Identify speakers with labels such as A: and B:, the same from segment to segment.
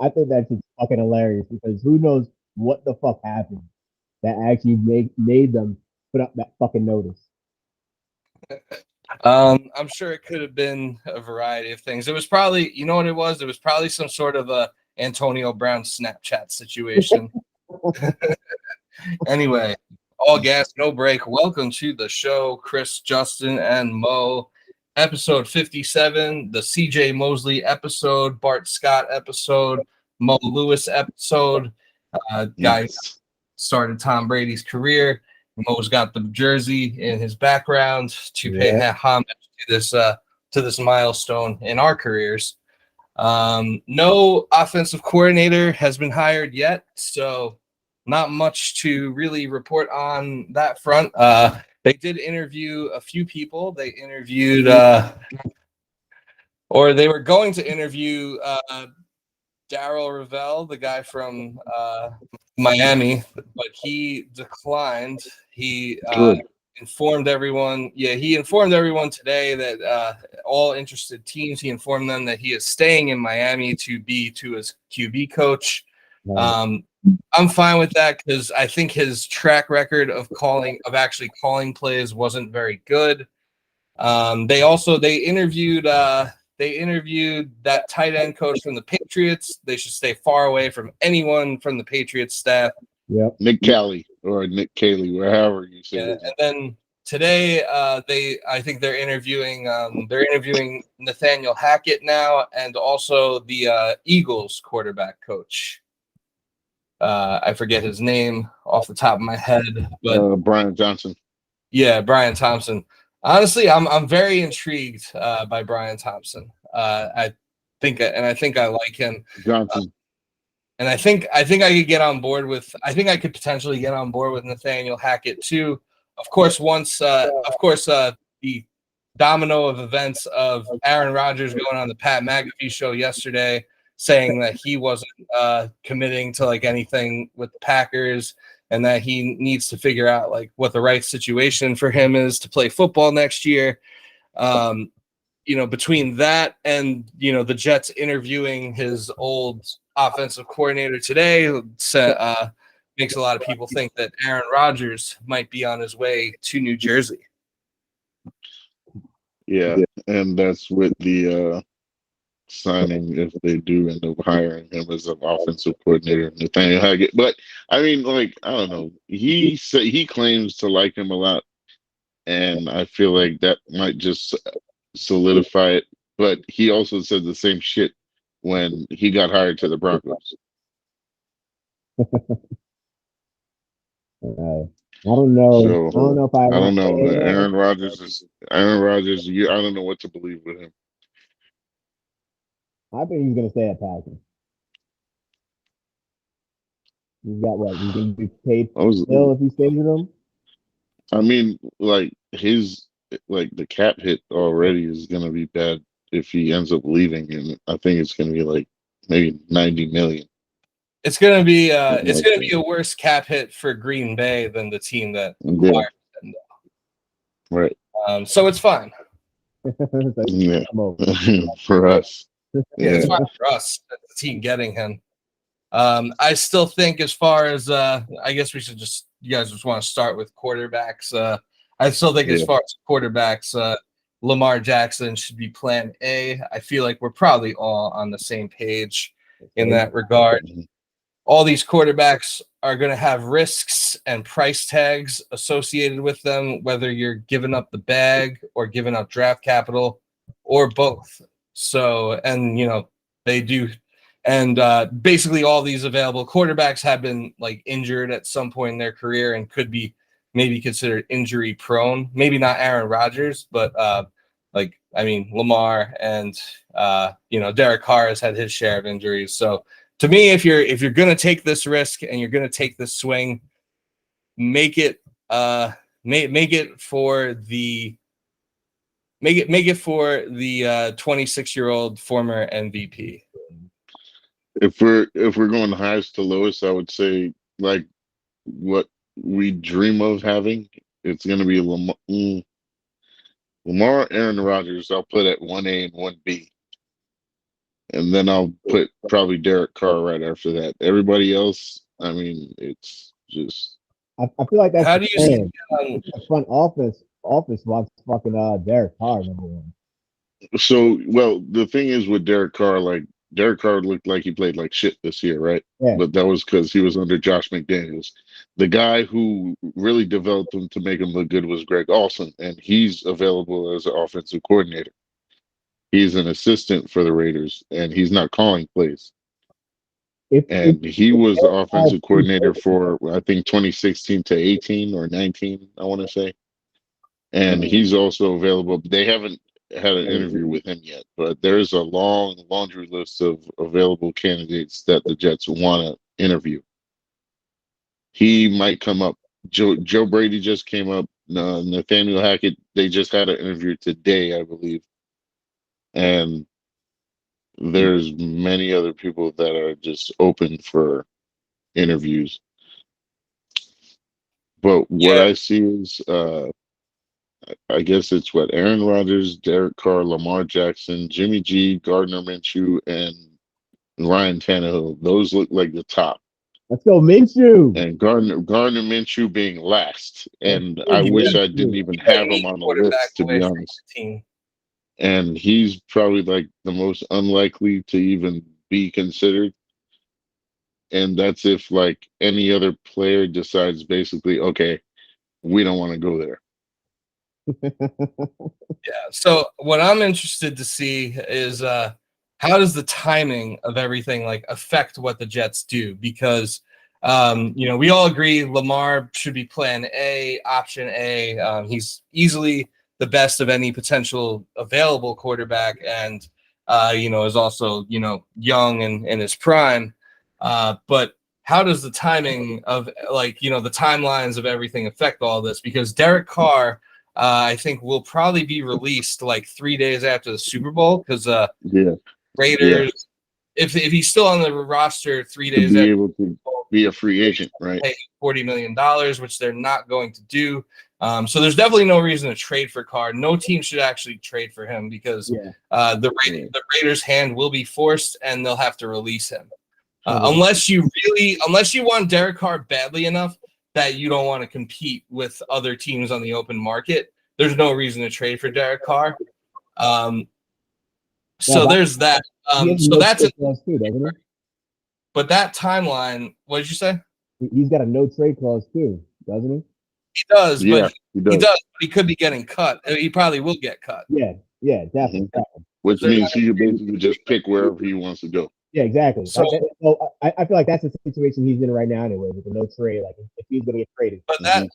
A: I think that's just fucking hilarious because who knows what the fuck happened that actually made them put up that fucking notice.
B: I'm sure it could have been a variety of things. It was probably, you know what it was? It was probably some sort of a Antonio Brown Snapchat situation. Anyway, all gas, no break. Welcome to the show, Chris, Justin, and Mo. Episode 57, the CJ Mosley episode, Bart Scott episode, Mo Lewis episode. Guy started Tom Brady's career. Mo's got the jersey in his background to pay homage to this milestone in our careers. No offensive coordinator has been hired yet, so not much to really report on that front. They did interview a few people. They interviewed, or they were going to interview Darryl Revel, the guy from Miami, but he declined. He informed everyone. Yeah, he informed everyone today that all interested teams. He informed them that he is staying in Miami to be to his QB coach. I'm fine with that because I think his track record of actually calling plays wasn't very good. They interviewed that tight end coach from the Patriots. They should stay far away from anyone from the Patriots staff.
A: Yep.
C: Nick Caley or Nick Caley, wherever you say it.
B: And then today, I think they're interviewing Nathaniel Hackett now, and also the Eagles quarterback coach. I forget his name off the top of my head, but
C: Brian Johnson.
B: Yeah, Brian Thompson. Honestly, I'm very intrigued by Brian Thompson. I think I like him.
C: Johnson.
B: And I think I could get on board with. I think I could potentially get on board with Nathaniel Hackett too. Of course, the domino of events of Aaron Rodgers going on the Pat McAfee show yesterday, saying that he wasn't committing to like anything with the Packers, and that he needs to figure out like what the right situation for him is to play football next year. Between that and the Jets interviewing his old offensive coordinator today, makes a lot of people think that Aaron Rodgers might be on his way to New Jersey.
C: Yeah, and that's with the signing, if they do end up hiring him as an offensive coordinator, Nathaniel Hackett. But I mean, like, I don't know. He claims to like him a lot, and I feel like that might just solidify it. But he also said the same shit when he got hired to the Broncos.
A: I don't know.
C: So,
A: I don't know if
C: I don't know. Aaron Rodgers. I don't know what to believe with him.
A: I think he's gonna stay at Packers. He's got what? He's gonna be paid still if he stays with them.
C: I mean, like the cap hit already is gonna be bad if he ends up leaving, and I think it's gonna be like maybe $90 million.
B: It's gonna be a worse cap hit for Green Bay than the team that acquired him.
C: Right.
B: So it's fine.
C: Yeah. For us.
B: Yeah, it's fine for us, the team getting him. I still think, as far as I guess you guys just want to start with quarterbacks. I still think as far as quarterbacks, Lamar Jackson should be plan A. I feel like we're probably all on the same page in that regard. All these quarterbacks are going to have risks and price tags associated with them, whether you're giving up the bag or giving up draft capital or both. So, and they do. And basically all these available quarterbacks have been like injured at some point in their career and could be maybe considered injury prone. Maybe not Aaron Rodgers, but Lamar and Derek Carr has had his share of injuries. So to me, if you're going to take this risk and you're going to take this swing, make it for the 26-year-old former MVP.
C: If we're going highest to lowest, I would say like what we dream of having. It's going to be Lamar, Aaron Rodgers. I'll put at 1A and 1B. and then I'll put probably Derek Carr right after that. Everybody else, I mean, it's just.
A: I feel like that's
B: How
A: the
B: do you see?
A: plan. The front office wants fucking Derek Carr #1.
C: So, well, the thing is with Derek Carr, like Derek Carr looked like he played like shit this year, right?
A: Yeah.
C: But that was because he was under Josh McDaniels. The guy who really developed him to make him look good was Greg Olson, and he's available as an offensive coordinator. He's an assistant for the Raiders, and he's not calling plays. And he was the offensive coordinator for, I think, 2016 to 18 or 19, I want to say. And he's also available. They haven't had an interview with him yet, but there's a long laundry list of available candidates that the Jets want to interview. He might come up. Joe Brady just came up. Nathaniel Hackett, they just had an interview today, I believe. And there's many other people that are just open for interviews. But what I see is, I guess it's what Aaron Rodgers, Derek Carr, Lamar Jackson, Jimmy G, Gardner Minshew, and Ryan Tannehill. Those look like the top.
A: Let's go Minshew.
C: And Gardner Minshew being last. And I wish I didn't even have him on the list, to be honest. And he's probably like the most unlikely to even be considered. And that's if like any other player decides basically, okay, we don't want to go there.
B: Yeah. So what I'm interested to see is how does the timing of everything like affect what the Jets do? Because we all agree Lamar should be plan A, option A. He's easily the best of any potential available quarterback, and is also young and in his prime. But how does the timing of the timelines of everything affect all this? Because Derek Carr, I think, will probably be released like 3 days after the Super Bowl because Raiders, if he's still on the roster 3 days
C: be
B: after
C: able to be a free agent, right?
B: Pay $40 million, which they're not going to do. So there's definitely no reason to trade for Carr. No team should actually trade for him because the Raiders' hand will be forced and they'll have to release him. Unless you want Derek Carr badly enough that you don't want to compete with other teams on the open market, there's no reason to trade for Derek Carr. So there's that. So that's it. But that timeline, what did you say?
A: He's got a no trade clause too, doesn't he?
B: He does,
C: Yeah,
B: but he does. But he could be getting cut. He probably will get cut.
A: Yeah, definitely.
C: Which means he could basically just pick wherever he wants to go.
A: Yeah, exactly.
B: So
A: I feel like that's the situation he's in right now anyway, with the no trade. Like if he's going to get traded.
B: But that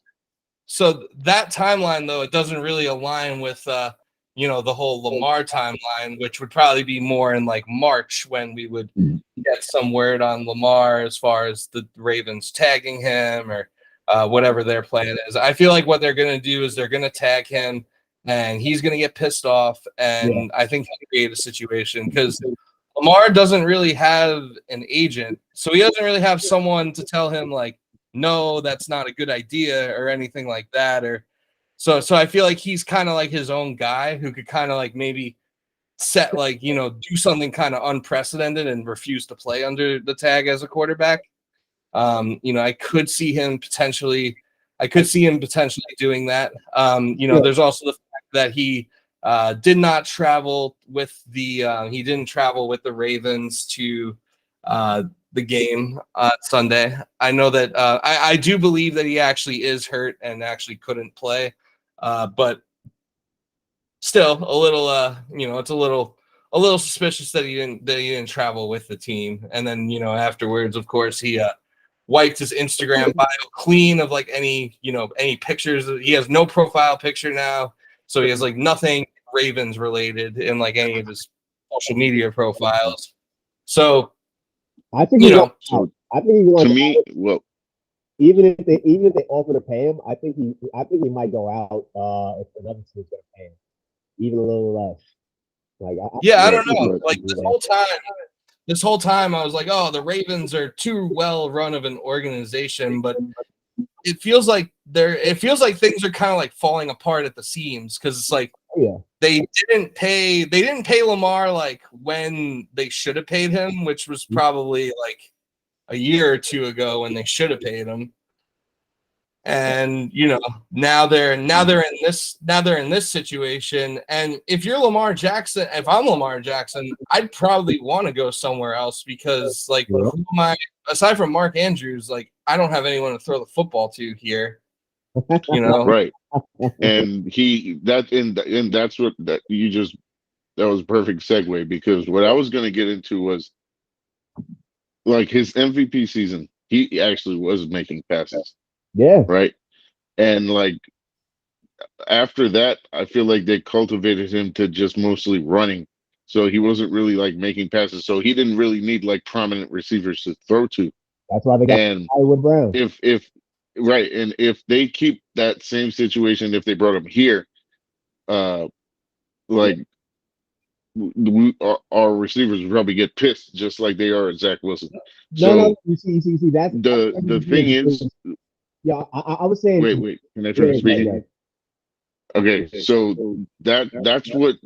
B: timeline though, it doesn't really align with the whole Lamar timeline, which would probably be more in like March when we would get some word on Lamar as far as the Ravens tagging him or whatever their plan is. I feel like what they're going to do is they're going to tag him and he's going to get pissed off. And I think he'll create a situation because Lamar doesn't really have an agent. So he doesn't really have someone to tell him like, no, that's not a good idea or anything like that. So I feel like he's kind of like his own guy who could kind of like maybe set do something kind of unprecedented and refuse to play under the tag as a quarterback. I could see him potentially doing that. There's also the fact that he did not travel with he didn't travel with the Ravens to the game Sunday. I know that I do believe that he actually is hurt and actually couldn't play. But still a little it's a little suspicious that he didn't travel with the team. And then afterwards, of course, he wiped his Instagram bio clean of like any pictures. He has no profile picture now, so he has like nothing Ravens related in like any of his social media profiles. So
A: I think he wants
C: to me, well,
A: even if they offer to pay him, I think he might go out if another team's going to pay him, even a little less. Like
B: I don't know. Like this whole time, I was like, oh, the Ravens are too well run of an organization, but it feels like things are kind of like falling apart at the seams because it's like
A: Yeah.
B: They didn't pay Lamar like when they should have paid him, which was probably like a year or two ago when they should have paid him. And now they're in this situation. And if you're Lamar Jackson, if I'm Lamar Jackson, I'd probably want to go somewhere else because aside from Mark Andrews, like I don't have anyone to throw the football to here.
C: Right. And that's what that was a perfect segue, because what I was going to get into was like his MVP season. He actually was making passes.
A: Yeah.
C: Right. And like after that, I feel like they cultivated him to just mostly running. So he wasn't really like making passes. So he didn't really need like prominent receivers to throw to.
A: That's why they got Hollywood Brown.
C: If they keep that same situation, if they brought him here, like our receivers would probably get pissed just like they are at Zach Wilson.
A: No, you see that's
C: the thing is.
A: Yeah, I was saying.
C: Wait. Can I try to speak?
A: Yeah.
C: Okay, so that's what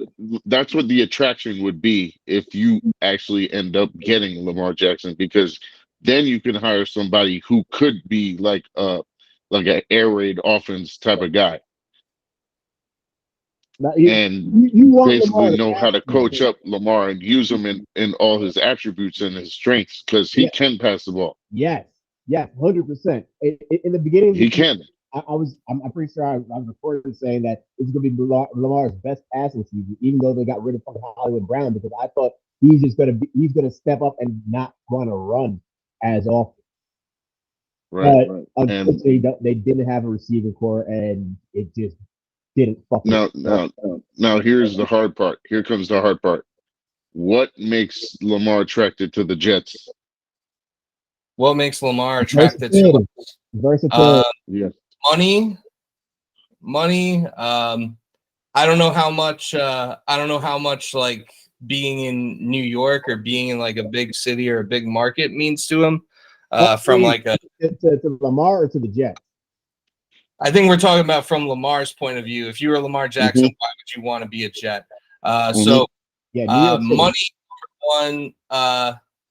C: the attraction would be if you actually end up getting Lamar Jackson, because then you can hire somebody who could be like an air raid offense type of guy, and
A: you
C: basically know how to coach up Lamar and use him in all his attributes and his strengths, because he can pass the ball.
A: Yes, 100%. In the beginning,
C: he can.
A: I'm pretty sure I was recording saying that this is going to be Lamar's best passing season, even though they got rid of Hollywood Brown, because I thought he's going to step up and not want to run as often.
C: Right.
A: But unfortunately, they didn't have a receiving core, and it just didn't fucking.
C: Now here's the hard part. Here comes the hard part. What makes Lamar attracted to the Jets?
B: What makes Lamar attracted to
A: versatility?
C: Yes.
B: Money. I don't know how much like being in New York or being in like a big city or a big market means to him. From like
A: to Lamar or to the Jets.
B: I think we're talking about from Lamar's point of view. If you were Lamar Jackson, why would you want to be a Jet? So money, one.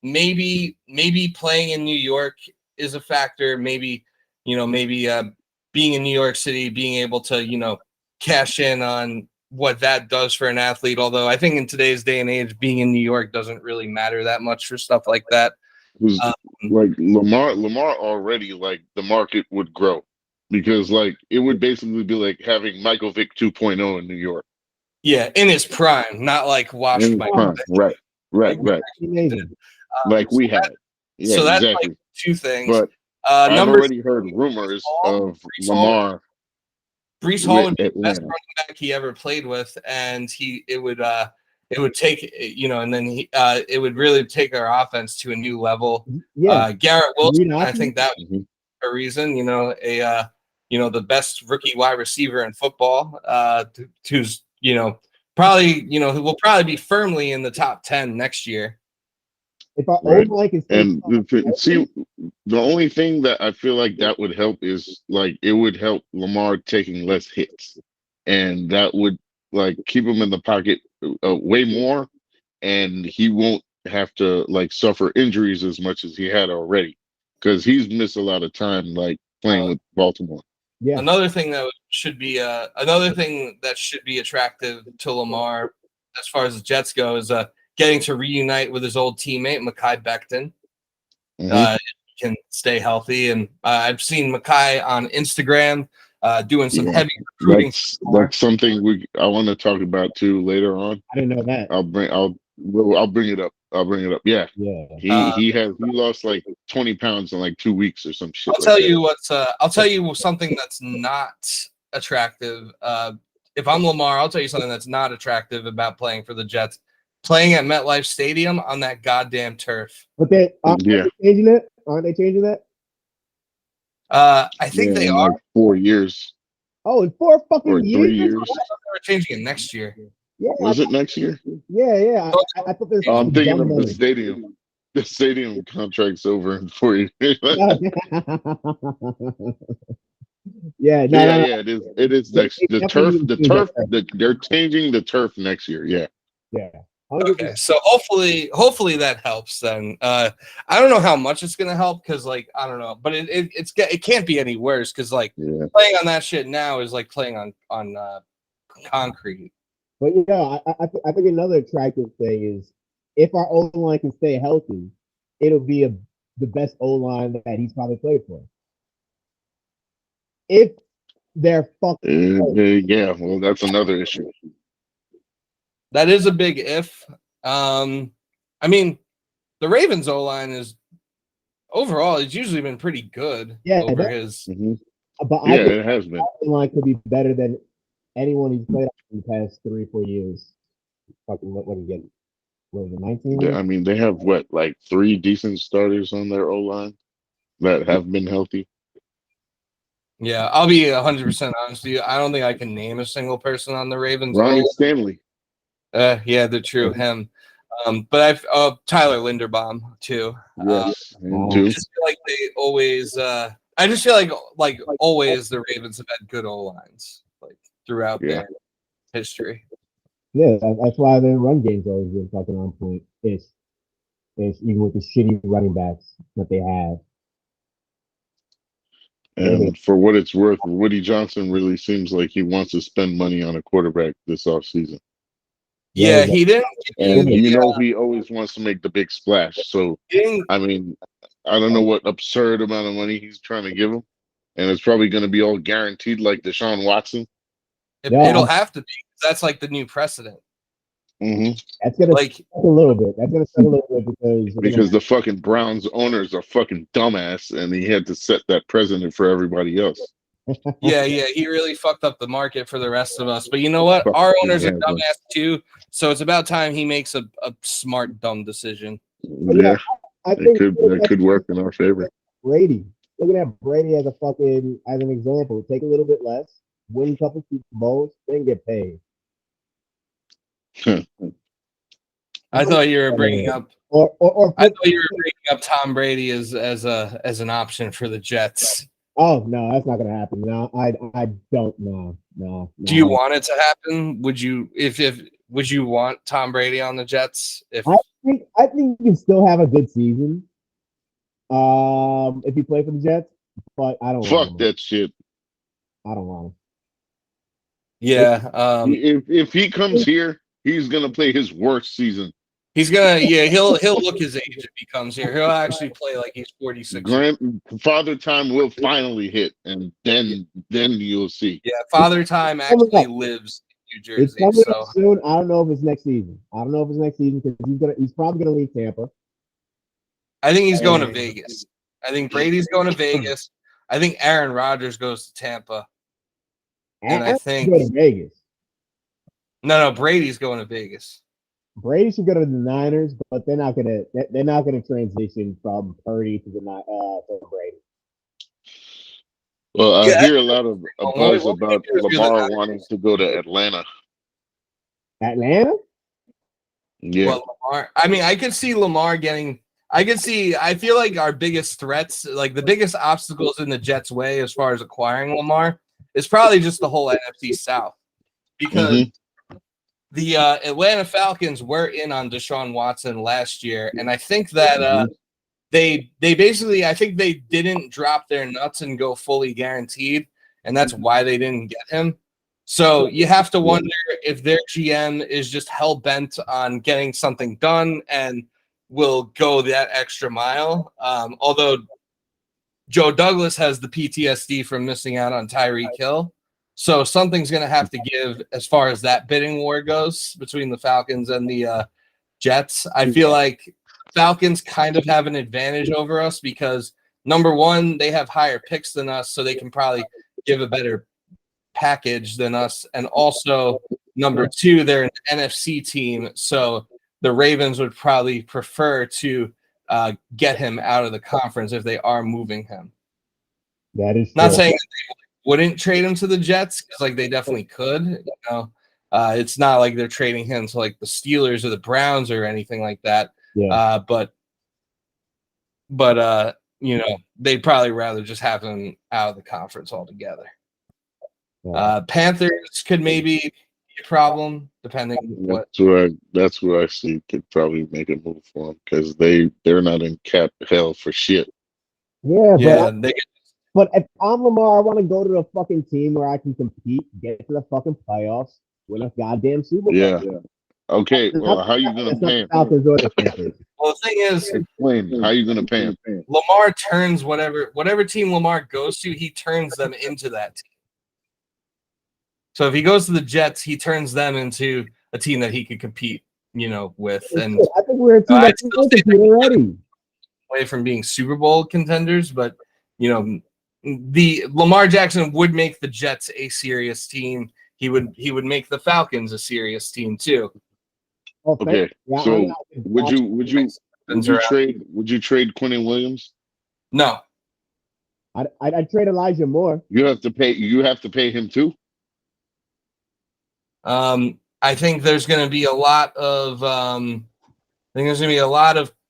B: Maybe playing in New York is a factor. Maybe being in New York City, being able to, cash in on what that does for an athlete. Although I think in today's day and age, being in New York doesn't really matter that much for stuff like that.
C: Like Lamar already, like the market would grow, because like it would basically be like having Michael Vick 2.0 in New York.
B: Yeah, in his prime, not like washed by
C: prime. Right. Like we had. Yeah,
B: so that's
C: exactly.
B: like two things.
C: But I've already heard rumors of Lamar.
B: Breece Hall would be the best running back he ever played with, and it would take and then it would really take our offense to a new level.
A: Yeah,
B: Garrett Wilson, I think that was a reason. The best rookie wide receiver in football, who's probably who will probably be firmly in the top 10 next year.
A: If our O-line can
C: see, the only thing that I feel like that would help is like it would help Lamar taking less hits, and that would like keep him in the pocket way more, and he won't have to like suffer injuries as much as he had already, because he's missed a lot of time like playing with Baltimore.
A: Yeah.
B: Another thing that should be attractive to Lamar as far as the Jets go is getting to reunite with his old teammate Mekhi Becton. He can stay healthy, and I've seen Mekhi on Instagram doing some heavy recruiting.
C: That's something I want to talk about too later on.
A: I didn't know that.
C: I'll bring it up. Yeah. He lost like 20 pounds in like 2 weeks or some shit.
B: I'll tell you something that's not attractive. If I'm Lamar, I'll tell you something that's not attractive about playing for the Jets. Playing at MetLife Stadium on that goddamn turf.
A: But aren't they changing it? Aren't they changing that?
B: I think they are.
C: Like 4 years.
A: Oh, in 4 fucking years?
C: 3 years.
B: I thought they were changing it next year.
A: Yeah.
C: Was it next year?
A: Yeah. I thought this.
C: I'm thinking of the stadium. the stadium contract's over in 4 years.
A: Yeah,
C: Yeah, it is. It is next.
A: They definitely need to change that.
C: They're changing the turf next year. Yeah.
A: Yeah.
B: Okay, so hopefully that helps then. I don't know how much it's gonna help because like I don't know, but it can't be any worse because like playing on that shit now is like playing on concrete.
A: But yeah, I think another attractive thing is if our O line can stay healthy, it'll be the best O line that he's probably played for. If they're fucking
C: yeah, well, that's another issue.
B: That is a big if. I mean, the Ravens O line is overall it's usually been pretty good over his.
A: But
C: yeah, it has been.
A: O line could be better than anyone he's played in the past 3-4 years. Fucking what again? What was it, 19?
C: Yeah, I mean, they have what, like 3 decent starters on their O line that have been healthy.
B: Yeah, I'll be 100% honest with you. I don't think I can name a single person on the Ravens.
C: Ronnie Stanley.
B: Yeah, the true him. But I've Tyler Linderbaum too.
C: Yes,
B: I just feel like they always. I just feel like always the Ravens have had good O lines like throughout their history.
A: Yeah, that's why their run game's always been fucking on point. It's even with the shitty running backs that they have.
C: And for what it's worth, Woody Johnson really seems like he wants to spend money on a quarterback this offseason.
B: Yeah, he didn't.
C: And he always wants to make the big splash. So, I mean, I don't know what absurd amount of money he's trying to give him. And it's probably going to be all guaranteed like Deshaun Watson.
B: It'll have to be. That's like the new precedent.
A: That's going to like a little bit. That's going to suck a little bit
C: because the fucking Browns owners are fucking dumbass, and he had to set that precedent for everybody else.
B: Yeah, he really fucked up the market for the rest of us. But you know what? Our owners are dumbass too, so it's about time he makes a smart, dumb decision.
C: Yeah, I think it could work in our favor.
A: Brady, look at Brady as an example. Take a little bit less, win a couple Super Bowls, then get paid.
B: I thought you were bringing up. I thought you were bringing up Tom Brady as an option for the Jets.
A: Oh no, that's not gonna happen. No, I don't know. No.
B: Do you want it to happen? Would you would you want Tom Brady on the Jets?
A: I think you can still have a good season. If you play for the Jets, but I don't
C: fuck that shit.
A: I don't want him.
B: Yeah.
C: If he comes here, he's gonna play his worst season.
B: He's gonna, he'll look his age if he comes here. He'll actually play like he's 46.
C: Father time will finally hit, and then you'll see.
B: Yeah, Father time actually lives in New Jersey.
A: It's coming up soon. I don't know if it's next season. because he's probably gonna leave Tampa.
B: I think he's going to Vegas. I think Brady's going to Vegas. I think Aaron Rodgers goes to Tampa. And I think
A: go to Vegas.
B: No, Brady's going to Vegas.
A: Brady should go to the Niners, but they're not gonna transition from Purdy to Brady.
C: Well, I hear a lot of buzz about Lamar wanting to go to Atlanta.
A: Atlanta?
C: Yeah.
B: Well, Lamar. I mean, I could see Lamar getting. I feel like our biggest threats, like the biggest obstacles in the Jets' way as far as acquiring Lamar, is probably just the whole NFC South, because. The Atlanta Falcons were in on Deshaun Watson last year, and I think that they basically, I think they didn't drop their nuts and go fully guaranteed, and that's why they didn't get him. So you have to wonder if their GM is just hell bent on getting something done and will go that extra mile. Although Joe Douglas has the PTSD from missing out on Tyreek Hill. So something's going to have to give as far as that bidding war goes between the Falcons and the Jets. I feel like Falcons kind of have an advantage over us because, number one, they have higher picks than us, so they can probably give a better package than us. And also, number two, they're an NFC team, so the Ravens would probably prefer to get him out of the conference if they are moving him.
A: That is
B: not saying that they wouldn't trade him to the Jets, because like they definitely could. It's not like they're trading him to like the Steelers or the Browns or anything like that.
A: Yeah.
B: But but they'd probably rather just have him out of the conference altogether. Panthers could maybe be a problem depending what.
C: That's what I see could probably make a move for them because they're not in cap hell for shit.
A: Yeah, but if I'm Lamar, I want to go to the fucking team where I can compete, get to the fucking playoffs, win a goddamn Super Bowl.
C: Yeah. Okay. Well, how you gonna pay him?
B: Well, the thing is,
C: explain how you gonna pay him.
B: Lamar turns whatever team Lamar goes to, he turns them into that team. So if he goes to the Jets, he turns them into a team that he could compete, with. And
A: I think we're a team that's already
B: away from being Super Bowl contenders, but the Lamar Jackson would make the Jets a serious team. He would make the Falcons a serious team too.
C: Okay, so would you trade Quinnen Williams?
B: No,
A: I'd trade Elijah Moore.
C: You have to pay him too.
B: I think there's going to be a lot of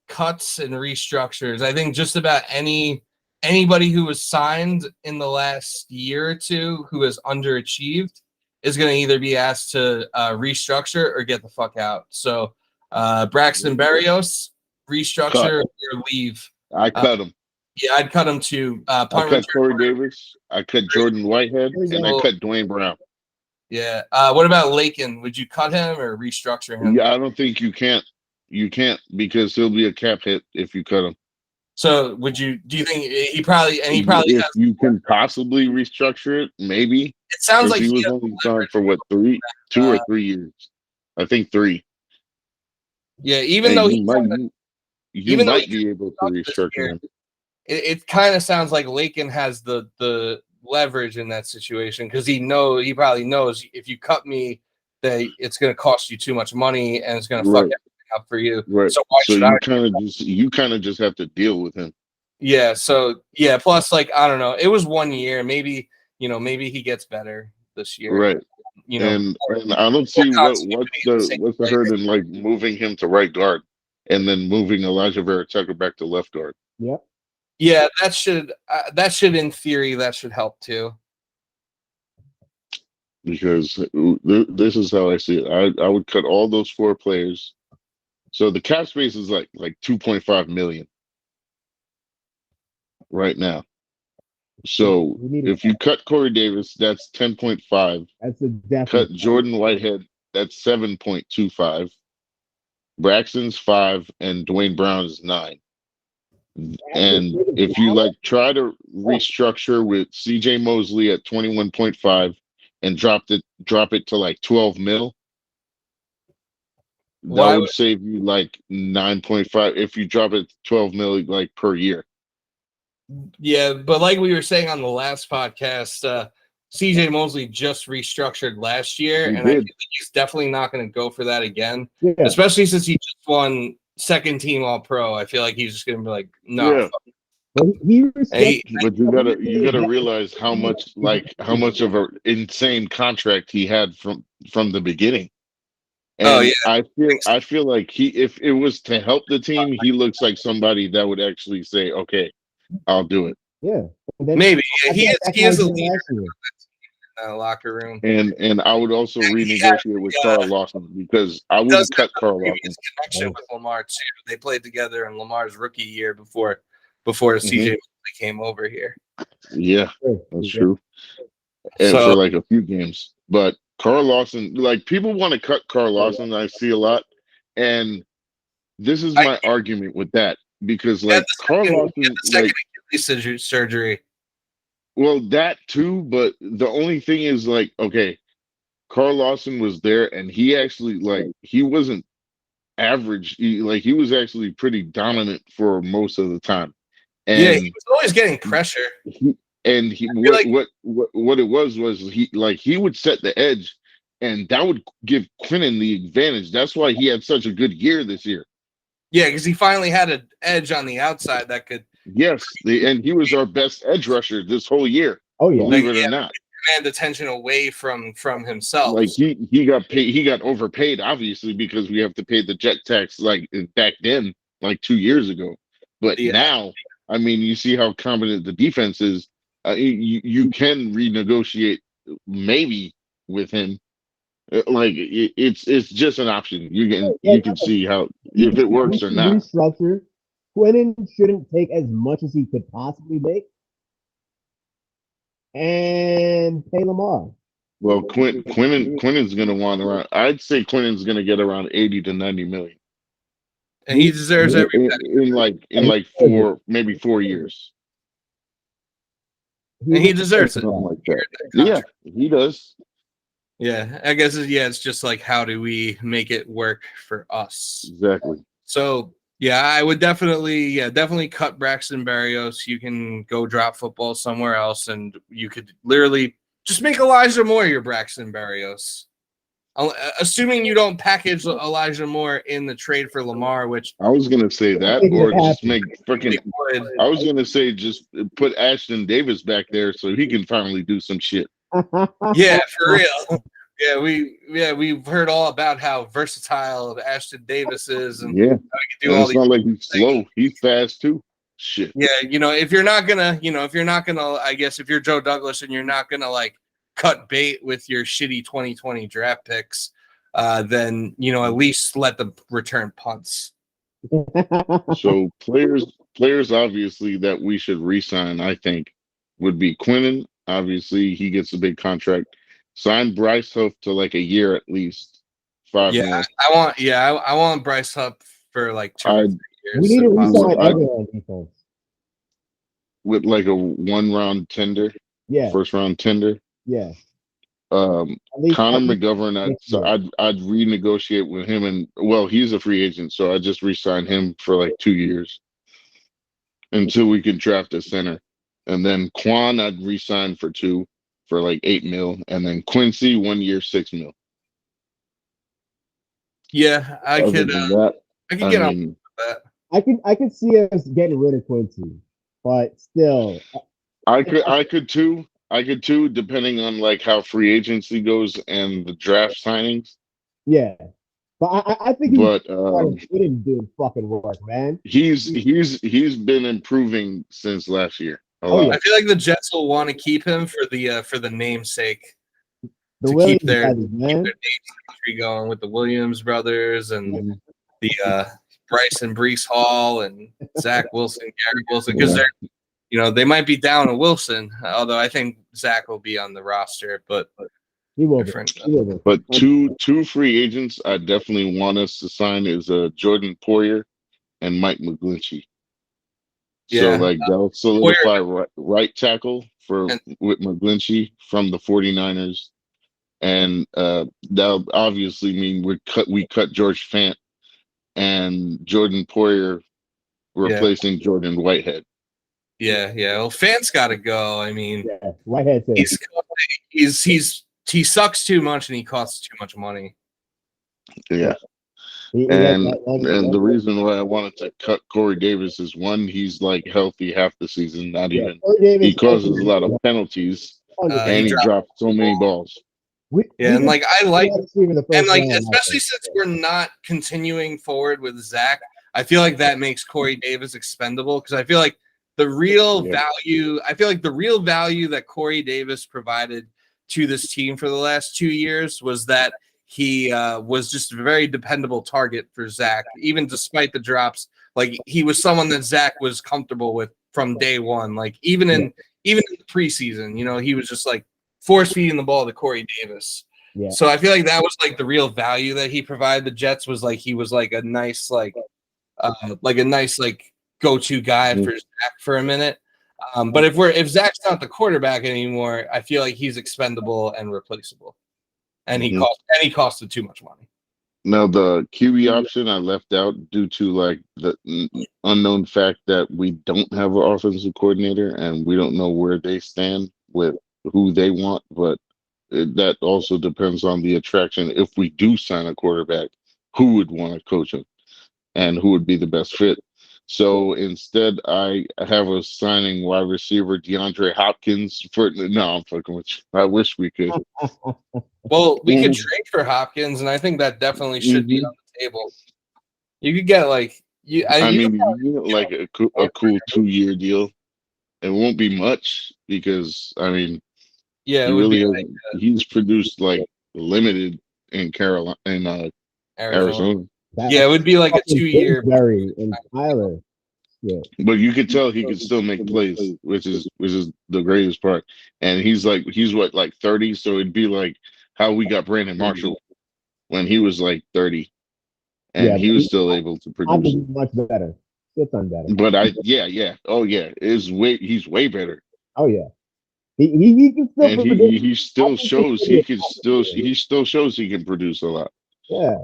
B: cuts and restructures. I think just about anybody who was signed in the last year or two who has underachieved is going to either be asked to restructure or get the fuck out. So Braxton Berrios, restructure or leave.
C: I cut him.
B: Yeah, I'd cut him to
C: I cut Corey Davis. I cut Jordan Whitehead, and I cut Dwayne Brown.
B: Yeah. What about Lakin? Would you cut him or restructure him?
C: Yeah, I don't think you can't. You can't because he'll be a cap hit if you cut him.
B: So do you think he probably
C: if you can possibly restructure it, maybe.
B: It sounds like
C: he was only signed for what 2 or 3 years. I think 3.
B: Yeah, even though
C: you might be able to restructure him.
B: It kind of sounds like Lakin has the leverage in that situation because he probably knows if you cut me that it's going to cost you too much money and it's going to fuck everything up for you.
C: Right.
B: So why should
C: you kind of just have to deal with him.
B: Yeah. So yeah. Plus, I don't know. It was 1 year. Maybe he gets better this year.
C: Right. And I don't see what's the hurt in like moving him to right guard and then moving Elijah Vera Tucker back to left guard.
A: Yep.
B: Yeah, that should in theory that should help too.
C: Because this is how I see it. I would cut all those 4 players. So the cap space is like 2.5 million right now. So if you cut Corey Davis, that's 10.5.
A: That's a definite.
C: Cut Jordan Whitehead, that's 7.25. Braxton's 5 and Dwayne Brown is 9. And if you try to restructure with CJ Mosley at 21.5 and drop it to 12 mil, that would save you 9.5 if you drop it to 12 mil per year.
B: Yeah, but like we were saying on the last podcast, CJ Mosley just restructured last year, and I think he's definitely not going to go for that again, especially since he just won second team All Pro. I feel like he's just going to be like, no.
C: Yeah. But you gotta realize how much of an insane contract he had from the beginning. And I feel like if it was to help the team, he looks like somebody that would actually say, "Okay, I'll do it."
A: Yeah,
B: maybe he is a leader in the locker room.
C: And I would also renegotiate with Carl Lawson because I wouldn't cut Carl Lawson.
B: Connection with Lamar too. They played together in Lamar's rookie year before CJ came over here.
C: Yeah, that's true. And for a few games. But Carl Lawson, people want to cut Carl Lawson, I see a lot. And this is my argument with that. Because Carl Lawson
B: surgery.
C: Well, that too, but the only thing is okay, Carl Lawson was there and he actually he wasn't average. He was actually pretty dominant for most of the time. And
B: he was always getting pressure.
C: What it was he would set the edge, and that would give Quinnen the advantage. That's why he had such a good year this year.
B: Yeah, because he finally had an edge on the outside that could.
C: Yes, and he was our best edge rusher this whole year.
A: Oh yeah,
C: believe it or not.
B: Command attention away from himself.
C: He got paid. He got overpaid, obviously, because we have to pay the jet tax back then, 2 years ago. But now, I mean, you see how competent the defense is. You can renegotiate maybe with him. It's just an option. You can see how if it works or not.
A: Restructure. Quinnen shouldn't take as much as he could possibly make, and pay Lamar.
C: Well, Quinnen's going to want around. I'd say Quinnen's going to get around 80 to 90 million,
B: and he deserves every
C: in like 4 years.
B: And he deserves it.
C: Something like that. Yeah, he does.
B: Yeah, I guess it's just like, how do we make it work for us?
C: Exactly.
B: So yeah, I would definitely cut Braxton Berrios. You can go drop football somewhere else, and you could literally just make Elijah Moore your Braxton Berrios. Assuming you don't package Elijah Moore in the trade for Lamar, which
C: I was gonna say that, or just make freaking. I was gonna say just put Ashton Davis back there so he can finally do some shit.
B: Yeah, for real. We've heard all about how versatile Ashton Davis is, and
C: yeah,
B: how he can do all
C: it's not like he's slow; he's fast too. Shit.
B: Yeah, if you're not gonna, I guess if you're Joe Douglas and you're not gonna like cut bait with your shitty 2020 draft picks, then at least let them return punts.
C: So players obviously that we should re-sign, I think, would be Quinnen. Obviously, he gets a big contract. Sign Bryce Huff to like a year at least. 5
B: Yeah,
C: more.
B: I want Bryce Huff for like 2 or 3 years.
A: We need to re-sign everyone defense
C: with like a 1-round tender.
A: Yeah,
C: first round tender.
A: Yeah.
C: Connor McGovern, I'd renegotiate with him, and well, he's a free agent, so I just re-sign him for like 2 years until we can draft a center. And then Quan, I'd re-sign for 2 for like 8 mil, and then Quincy 1 year, 6 mil.
B: Yeah, I could get on with that.
A: I could see us getting rid of Quincy, but still,
C: I could too. Depending on like how free agency goes and the draft signings.
A: Yeah, but I think
C: he
A: didn't do fucking work, man.
C: He's been improving since last year.
B: I feel like the Jets will want to keep him for the namesake. Keep their name tree going with the Williams brothers and the Bryce and Breece Hall and Zach Wilson, Garrett Wilson, because they're they might be down a Wilson, although I think Zach will be on the roster, but
A: he will
C: be. But two free agents I definitely want us to sign is Jordan Poyer and Mike McGlinchey. So like they'll solidify right tackle with McGlinchey from the 49ers. And that'll obviously mean we cut George Fant and Jordan Poyer replacing Jordan Whitehead.
B: Yeah. Well, Fant's got to go. I mean,
A: Whitehead too.
B: He sucks too much and he costs too much money.
C: Yeah. And the reason why I wanted to cut Corey Davis is, one, he's like healthy half the season, not even. He causes a lot of penalties, and he dropped so many balls.
B: And like especially since we're not continuing forward with Zach, I feel like that makes Corey Davis expendable, because I feel like the real value that Corey Davis provided to this team for the last 2 years was that he was just a very dependable target for Zach, even despite the drops. Like, he was someone that Zach was comfortable with from day one. Like, even in the preseason, he was just like force feeding the ball to Corey Davis. Yeah. So I feel like that was like the real value that he provided the Jets, was like he was like a nice go-to guy for Zach for a minute. But if Zach's not the quarterback anymore, I feel like he's expendable and replaceable. And he costed too much money.
C: Now, the QB option I left out due to like the unknown fact that we don't have an offensive coordinator and we don't know where they stand with who they want. But that also depends on the attraction. If we do sign a quarterback, who would want to coach him and who would be the best fit? So instead, I have a signing wide receiver, DeAndre Hopkins. No, I'm fucking with you. I wish we could.
B: Well, we could trade for Hopkins, and I think that definitely should be on the table. You could get like
C: I mean, like a cool 2-year deal. It won't be much because I mean,
B: yeah,
C: he
B: it would
C: really
B: be
C: has.
B: like
C: He's produced like limited in Carolina and
B: Arizona.
C: Arizona,
B: Yeah, it would be like a
A: fucking
B: 2-year.
A: Kingsbury and Tyler. Yeah.
C: but you could tell he could still make plays, which is the greatest part. And he's what, like 30, so it'd be like how we got Brandon Marshall when he was like 30,
A: Yeah,
C: and he was still able to
A: I think
C: produce.
A: he's much better. Shit ton better.
C: But he's way better.
A: Oh yeah. He can still
C: And
A: produce.
C: he
A: I
C: still
A: think he
C: shows
A: could be
C: he
A: a
C: can
A: top
C: still
A: player.
C: he still shows he can produce a lot.
A: Yeah.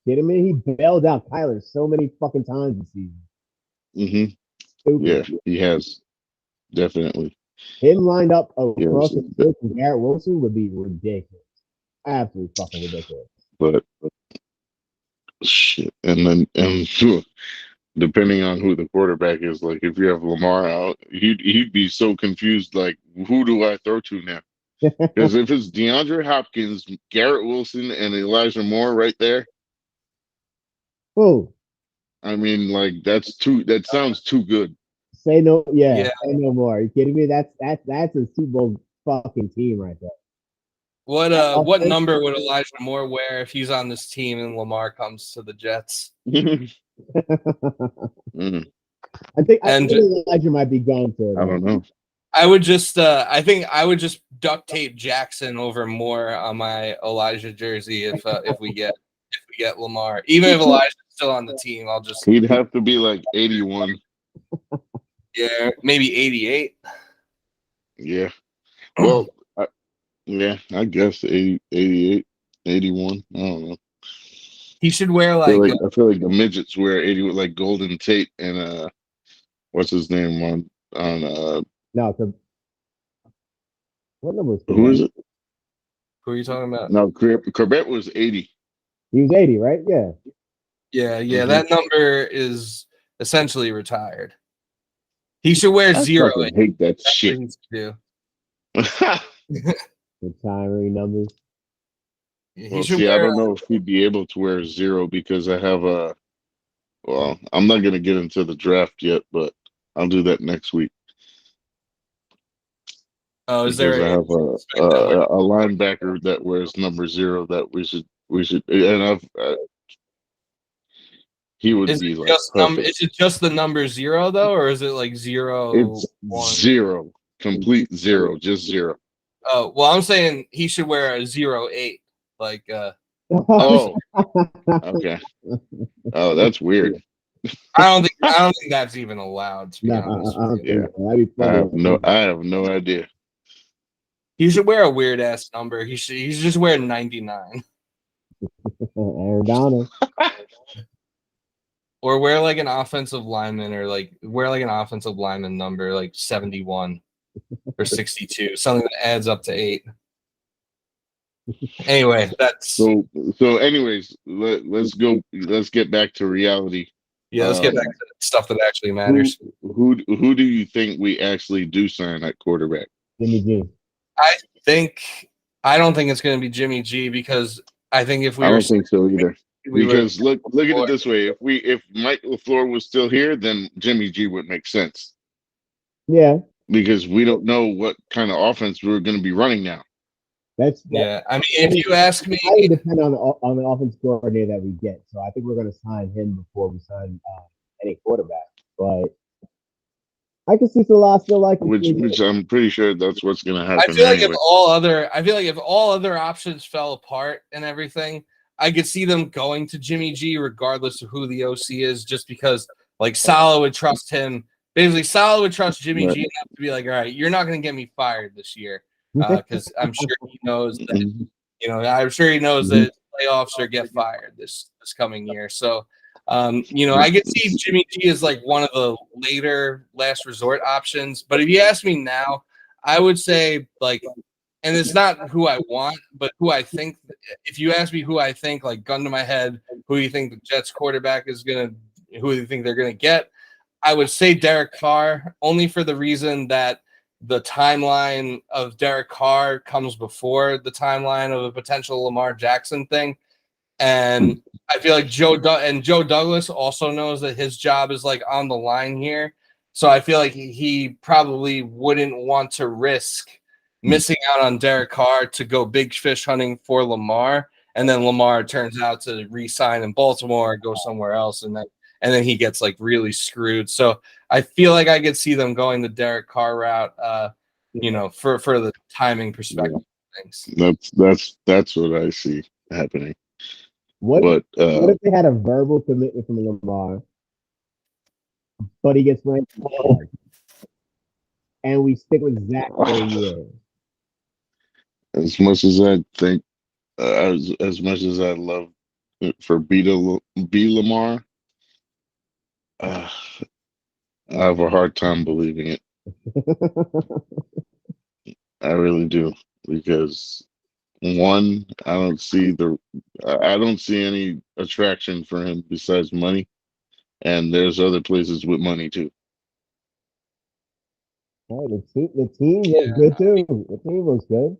A: Kidding me? He bailed out Tyler so many fucking times this season.
C: Hmm.
A: Stupid.
C: Yeah, he has definitely.
A: Him lined up
C: Yes,
A: across the field from Garrett Wilson would be ridiculous. Absolutely fucking ridiculous.
C: but shit, and then depending on who the quarterback is, like if you have Lamar out, he'd be so confused. Like, who do I throw to now? Because if it's DeAndre Hopkins, Garrett Wilson, and Elijah Moore right there,
A: Oh,
C: I mean, like that's too. That sounds too good.
A: say no. Yeah,
B: Yeah.
A: say no more. Are you kidding me? That's a Super Bowl fucking team right there.
B: What number would Elijah Moore wear if he's on this team and Lamar comes to the Jets?
C: Mm.
A: I think
B: And
A: Elijah might be gone for
C: I don't know.
B: I think I would just duct tape Jackson over Moore on my Elijah jersey if we get Lamar. Even if Elijah's still on the team, I'll just
C: He'd have to be like 81.
B: yeah, maybe 88.
C: Yeah. Well, yeah, I guess 80, 88, 81. I don't know.
B: He should wear
C: I feel like the midgets wear 80 with like Golden Tate and what's his name on
A: no. What number was
C: who is it?
B: who are you talking about?
C: No, Corbett was 80.
A: He was 80, right? Yeah.
B: Yeah,
C: Mhm.
B: that number is essentially retired. He should wear
C: I
B: 0.
C: fucking hate that
B: That's
C: shit.
B: what he should do.
A: Retiring numbers.
B: He
C: Well,
B: should
C: see, I
B: wear
C: don't know if he'd be able to wear 0 because I have well, I'm not gonna get into the draft yet, but I'll do that next week.
B: Oh, is
C: Because
B: there
C: I have a linebacker that wears number 0 that we should, and he would
B: is
C: be
B: it
C: like
B: just
C: perfect.
B: is it just the number 0 though, or is it like 0,
C: It's
B: 1?
C: 0, complete 0, just 0.
B: Oh, well, I'm saying he should wear a 08. Like
C: Oh, okay. Oh, that's weird.
B: I don't think that's even allowed, to be honest.
A: I don't
C: Yeah.
A: think so. That'd be funny.
C: I have no idea.
B: He should wear a weird ass number. He should just wear 99.
A: Aaron Donald.
B: Or wear like an offensive lineman, or like wear like an offensive lineman number, like 71 or 62, something that adds up to 8. Anyway, that's
C: So anyways, let's get back to reality.
B: yeah. Let's get back to stuff that actually matters.
C: Who do you think we actually do sign at quarterback?
A: Jimmy G.
B: I don't think it's going to be Jimmy G, because I think if we
C: I
B: were
C: don't think so either. Because look at
B: before.
C: it this way: if Mike LaFleur was still here, then Jimmy G would make sense.
A: Yeah.
C: Because we don't know what kind of offense we're going to be running now.
B: Yeah. I mean, if you ask me,
A: it highly depend on the offense coordinator that we get. So I think we're going to sign him before we sign any quarterback. But I can see Salah still like him.
C: Which I'm pretty sure that's what's going to happen.
B: I feel like
C: anyway.
B: if all other options fell apart and everything, I could see them going to Jimmy G regardless of who the OC is, just because like Salah would trust him. Basically, Salah would trust Jimmy G enough to be like, all right, you're not going to get me fired this year, because I'm sure he knows that. I'm sure he knows that playoffs or get fired this coming year. So, I could see Jimmy G as like one of the later last resort options. But if you ask me now, I would say like, and it's not who I want, but who I think. If you ask me who I think, like gun to my head, who you think the Jets quarterback is who do you think they're gonna get, I would say Derek Carr, only for the reason that the timeline of Derek Carr comes before the timeline of a potential Lamar Jackson thing. And I feel like Joe Douglas also knows that his job is like on the line here. So I feel like he probably wouldn't want to risk missing out on Derek Carr to go big fish hunting for Lamar, and then Lamar turns out to re-sign in Baltimore, go somewhere else, and then he gets like really screwed. So I feel like I could see them going the Derek Carr route, for the timing perspective.
C: Yeah. That's what I see happening.
A: What if they had a verbal commitment from Lamar, but he gets ranked hard, and we stick with Zach for a year?
C: As much as I think, as much as I love for B Lamar, I have a hard time believing it. I really do, because one, I don't see any attraction for him besides money, and there's other places with money too.
A: Oh, the team looks good too. The team looks good.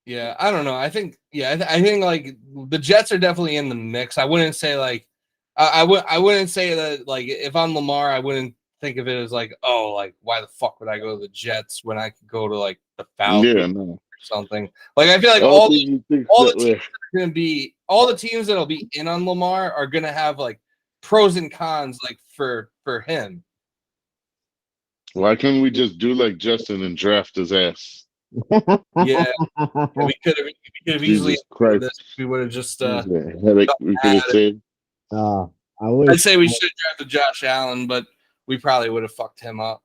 B: Yeah, I don't know. I think I think like the Jets are definitely in the mix. I wouldn't say like I wouldn't say that like if I'm Lamar, I wouldn't think of it as like, oh, like why the fuck would I go to the Jets when I could go to like the Falcons or something? Like I feel like all the teams that are gonna be all the teams that'll be in on Lamar are gonna have like pros and cons like for him.
C: Why couldn't we just do like Justin and draft his ass?
B: Yeah, we could have easily
C: Christ.
B: This. We would have just
C: headache we could have saved.
B: I'd say we should have drafted Josh Allen, but we probably would have fucked him up.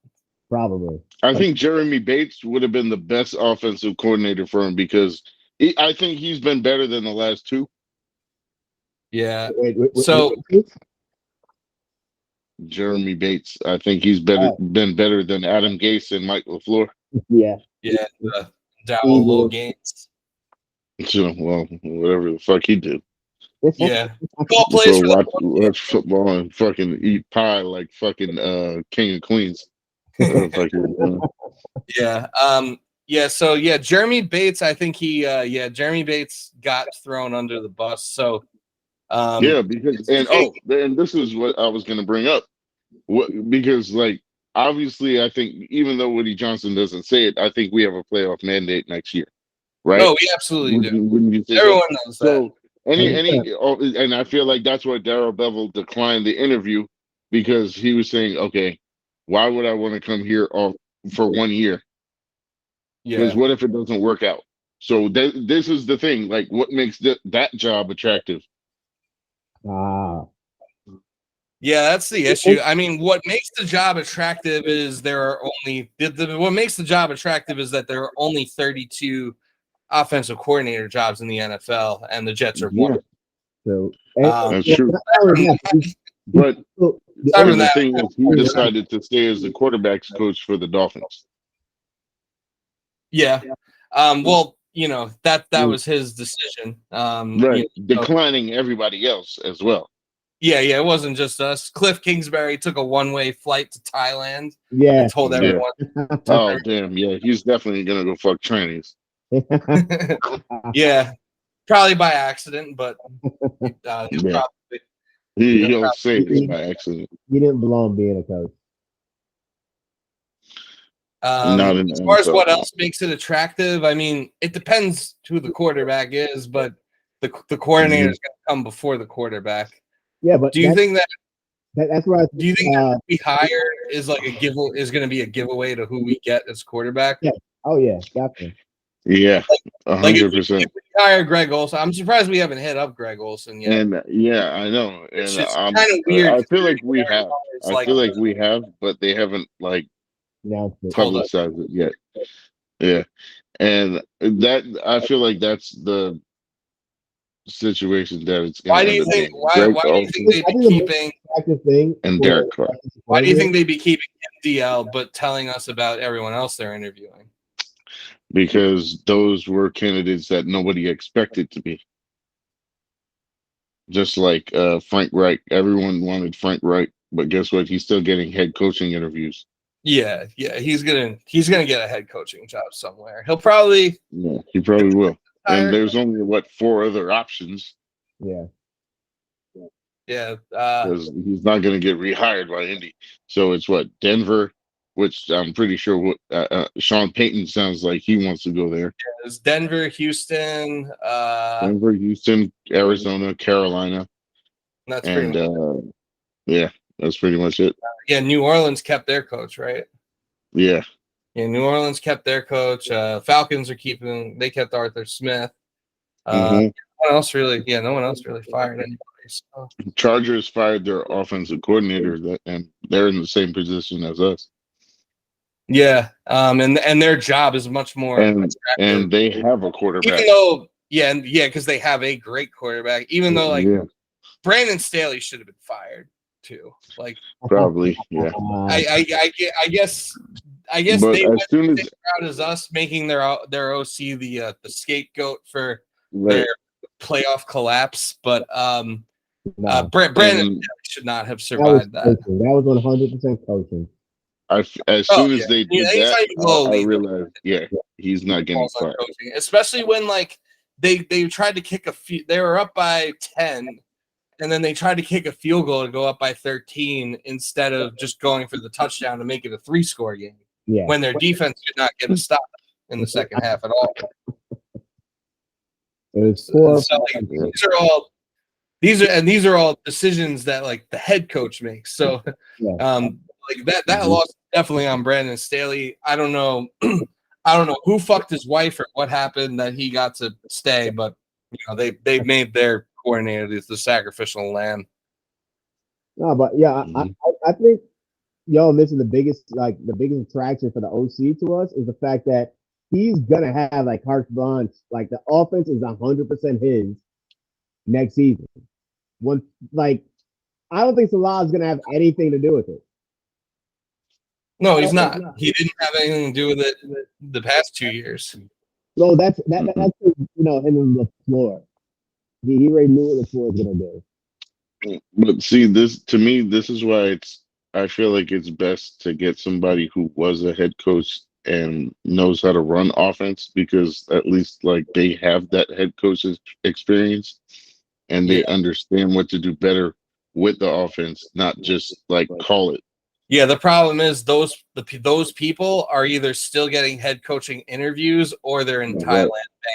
A: Probably.
C: I think Jeremy Bates would have been the best offensive coordinator for him, because I think he's been better than the last two.
B: Yeah.
A: Wait,
C: Jeremy Bates, I think he's been better than Adam Gase and Mike LaFleur.
A: Yeah.
B: Yeah. Low Gates.
C: So, well, whatever the fuck he did.
B: Yeah. All plays
C: so watch football and fucking eat pie like fucking King of Queens.
B: Yeah. So Jeremy Bates, I think Jeremy Bates got thrown under the bus. So
C: because and this is what I was gonna bring up. Because like obviously I think even though Woody Johnson doesn't say it, I think we have a playoff mandate next year. Right?
B: No, we absolutely do.
C: Wouldn't you say
B: Everyone knows that.
C: So and I feel like that's why Darrell Bevel declined the interview, because he was saying, okay, why would I want to come here for 1 year? Because what if it doesn't work out? So this is the thing, like what makes that job attractive?
B: Yeah, that's the issue. I mean, what makes the job attractive is there are only what makes the job attractive is that there are only 32 offensive coordinator jobs in the NFL, and the Jets are one.
A: So
C: that's true. But the thing is, he decided to stay as the quarterback's coach for the Dolphins.
B: Yeah. Well, that was his decision.
C: Right. Declining everybody else as well.
B: Yeah, it wasn't just us. Cliff Kingsbury took a one-way flight to Thailand.
A: Yeah.
B: And told everyone.
C: Oh, damn. Yeah, he's definitely going to go fuck Chinese.
B: Yeah. Probably by accident, but
C: he'll say it's by accident.
A: He didn't belong being a coach.
B: As far as what else makes it attractive, I mean, it depends who the quarterback is, but the coordinator is going to come before the quarterback.
A: Yeah, but
B: do you think
A: that's where
B: do you think that we hire is like is going to be a giveaway to who we get as quarterback?
A: Yeah. Oh yeah, definitely.
C: Yeah, 100%.
B: If we hire Greg Olson, I'm surprised we haven't hit up Greg Olson yet.
C: And I know. And
B: it's kind of weird.
C: I feel like we have. We have, but they haven't like publicized it yet. Yeah, and that I feel like that's the situation that it's.
B: Why do you think? Why do you think they'd be keeping
C: and Derek Carr?
B: Why do you think they'd be keeping MDL but telling us about everyone else they're interviewing?
C: Because those were candidates that nobody expected to be. Just like Frank Reich, everyone wanted Frank Reich, but guess what? He's still getting head coaching interviews.
B: Yeah, he's gonna get a head coaching job somewhere. He'll probably
C: he probably will. And there's only what 4 other options.
A: Yeah.
B: Yeah.
C: Because he's not going to get rehired by Indy. So it's what Denver, which I'm pretty sure what Sean Payton sounds like he wants to go there.
B: It's Denver, Houston,
C: Denver, Houston, Arizona, Carolina.
B: that's pretty much
C: yeah, that's pretty much it.
B: Yeah, New Orleans kept their coach, right?
C: Yeah.
B: Yeah, New Orleans kept their coach. Falcons they kept Arthur Smith.
C: Mhm.
B: No one else really fired anybody. So.
C: Chargers fired their offensive coordinator, and they're in the same position as us.
B: Yeah, and their job is much more
C: and they have a quarterback.
B: Even though, because they have a great quarterback. Even though, Brandon Staley should have been fired too. Like,
C: probably, yeah.
B: I guess
C: But
B: they
C: as
B: went
C: soon
B: the same route as us, making their OC the scapegoat for
C: right.
B: their playoff collapse. But
A: No.
B: Brandon should not have survived that.
A: That was 100% coaching.
C: As soon as they did that, I realized, he's not getting fired.
B: Coaching, especially when they tried to kick they were up by 10, and then they tried to kick a field goal to go up by 13 instead of just going for the touchdown to make it a 3-score game.
A: Yeah.
B: When their defense could not get a stop in the second half at all.
A: It was 4.
B: So, these are all decisions that the head coach makes. So that loss is definitely on Brandon Staley. I don't know who fucked his wife or what happened that he got to stay, but they made their coordinator the sacrificial lamb.
A: No, but I think y'all missing the biggest attraction for the OC to us is the fact that he's gonna have carte blanche. Like, the offense is 100% his next season. I don't think Salah's gonna have anything to do with it.
B: No, he's not. He didn't have anything to do with it the past 2 years.
A: No, that's him and LaFleur. He already knew what LaFleur was gonna do.
C: But see, this is why I feel like it's best to get somebody who was a head coach and knows how to run offense, because at least they have that head coach's experience and they understand what to do better with the offense, not just call it.
B: Yeah, the problem is those people are either still getting head coaching interviews or they're in Thailand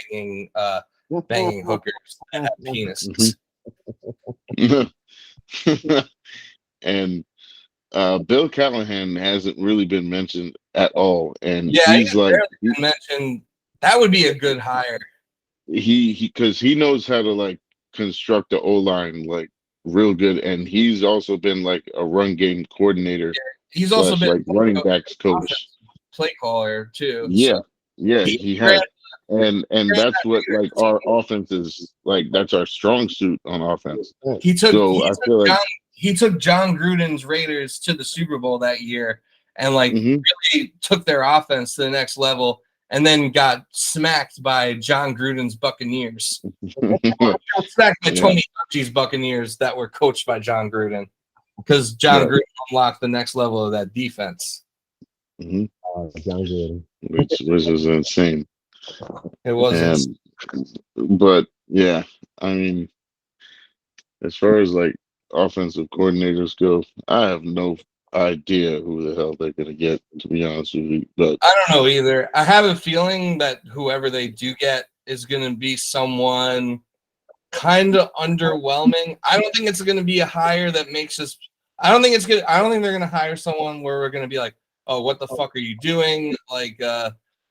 B: banging hookers that have penises.
C: And Bill Callahan hasn't really been mentioned at all, and
B: he's mentioned. That would be a good hire.
C: Because he knows how to construct the O-line real good, and he's also been a run game coordinator.
B: He's also been
C: running backs coach,
B: play caller too.
C: Yeah, he has, and that's what our offense is that's our strong suit on offense. He took
B: John Gruden's Raiders to the Super Bowl that year, and really took their offense to the next level, and then got smacked by John Gruden's Buccaneers. Smacked by Tony Dungy's Buccaneers that were coached by John Gruden, because John Gruden unlocked the next level of that defense.
A: John Gruden,
C: which is insane.
B: It was,
C: but yeah, I mean, as far as offensive coordinators go, I have no idea who the hell they're gonna get, to be honest with you. But
B: I don't know either. I have a feeling that whoever they do get is gonna be someone kind of underwhelming. I don't think it's gonna be a hire that makes us. I don't think they're gonna hire someone where we're gonna be like, oh, what the fuck are you doing?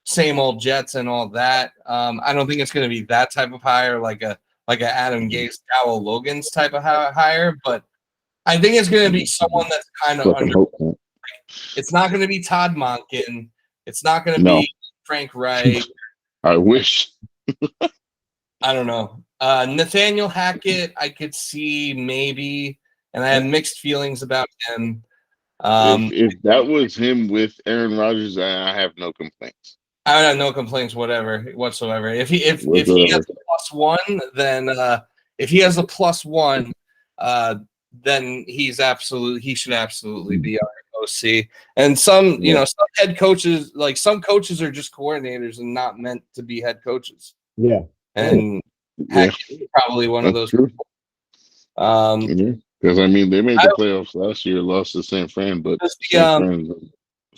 B: Same old Jets and all that. I don't think it's gonna be that type of hire, like a Adam Gase, Dowell Logan's type of hire, but I think it's going to be someone that's kind of under. It's not going to be Todd Monken. It's not going to be Frank Reich.
C: I wish.
B: I don't know. Nathaniel Hackett, I could see maybe, and I have mixed feelings about him.
C: If that was him with Aaron Rodgers, I have no complaints.
B: I have no complaints, whatsoever. If he has a +1, then if he has a +1, then he should absolutely be our OC. And some head coaches, some coaches are just coordinators and not meant to be head coaches.
A: Yeah.
B: and
C: Yeah,
B: probably one of
C: that's
B: those.
C: true.
B: Um,
C: Yeah, because I mean, they made
B: I,
C: the playoffs last year, lost to San Fran, but
B: the,
C: San Fran's a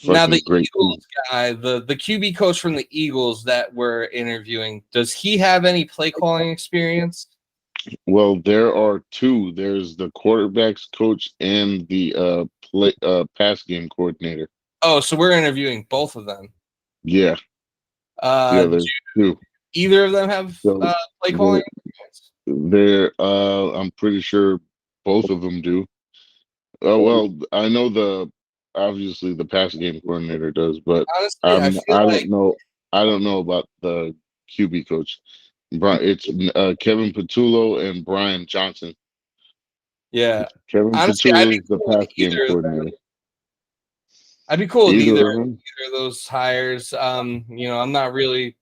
B: now
C: fucking
B: the
C: great team.
B: Eagles guy, the QB coach from the Eagles that we're interviewing, does he have any play calling experience?
C: Well, there are two. There's the quarterbacks coach and the pass game coordinator.
B: Oh, so we're interviewing both of them.
C: Yeah,
B: Uh,
C: there's two.
B: either of them have
C: So
B: play calling?
C: I'm pretty sure both of them do. Well, I know obviously the pass game coordinator does, but
B: Honestly, I feel
C: I
B: like
C: don't know. I don't know about the QB coach. It's Kevin Patullo and Brian Johnson.
B: yeah.
C: Kevin
B: Honestly, I'd
C: Patullo
B: be
C: is the
B: cool with
C: pass game
B: either of them.
C: coordinator.
B: I'd be cool with
C: Either
B: either
C: of them.
B: of those hires. I'm not really.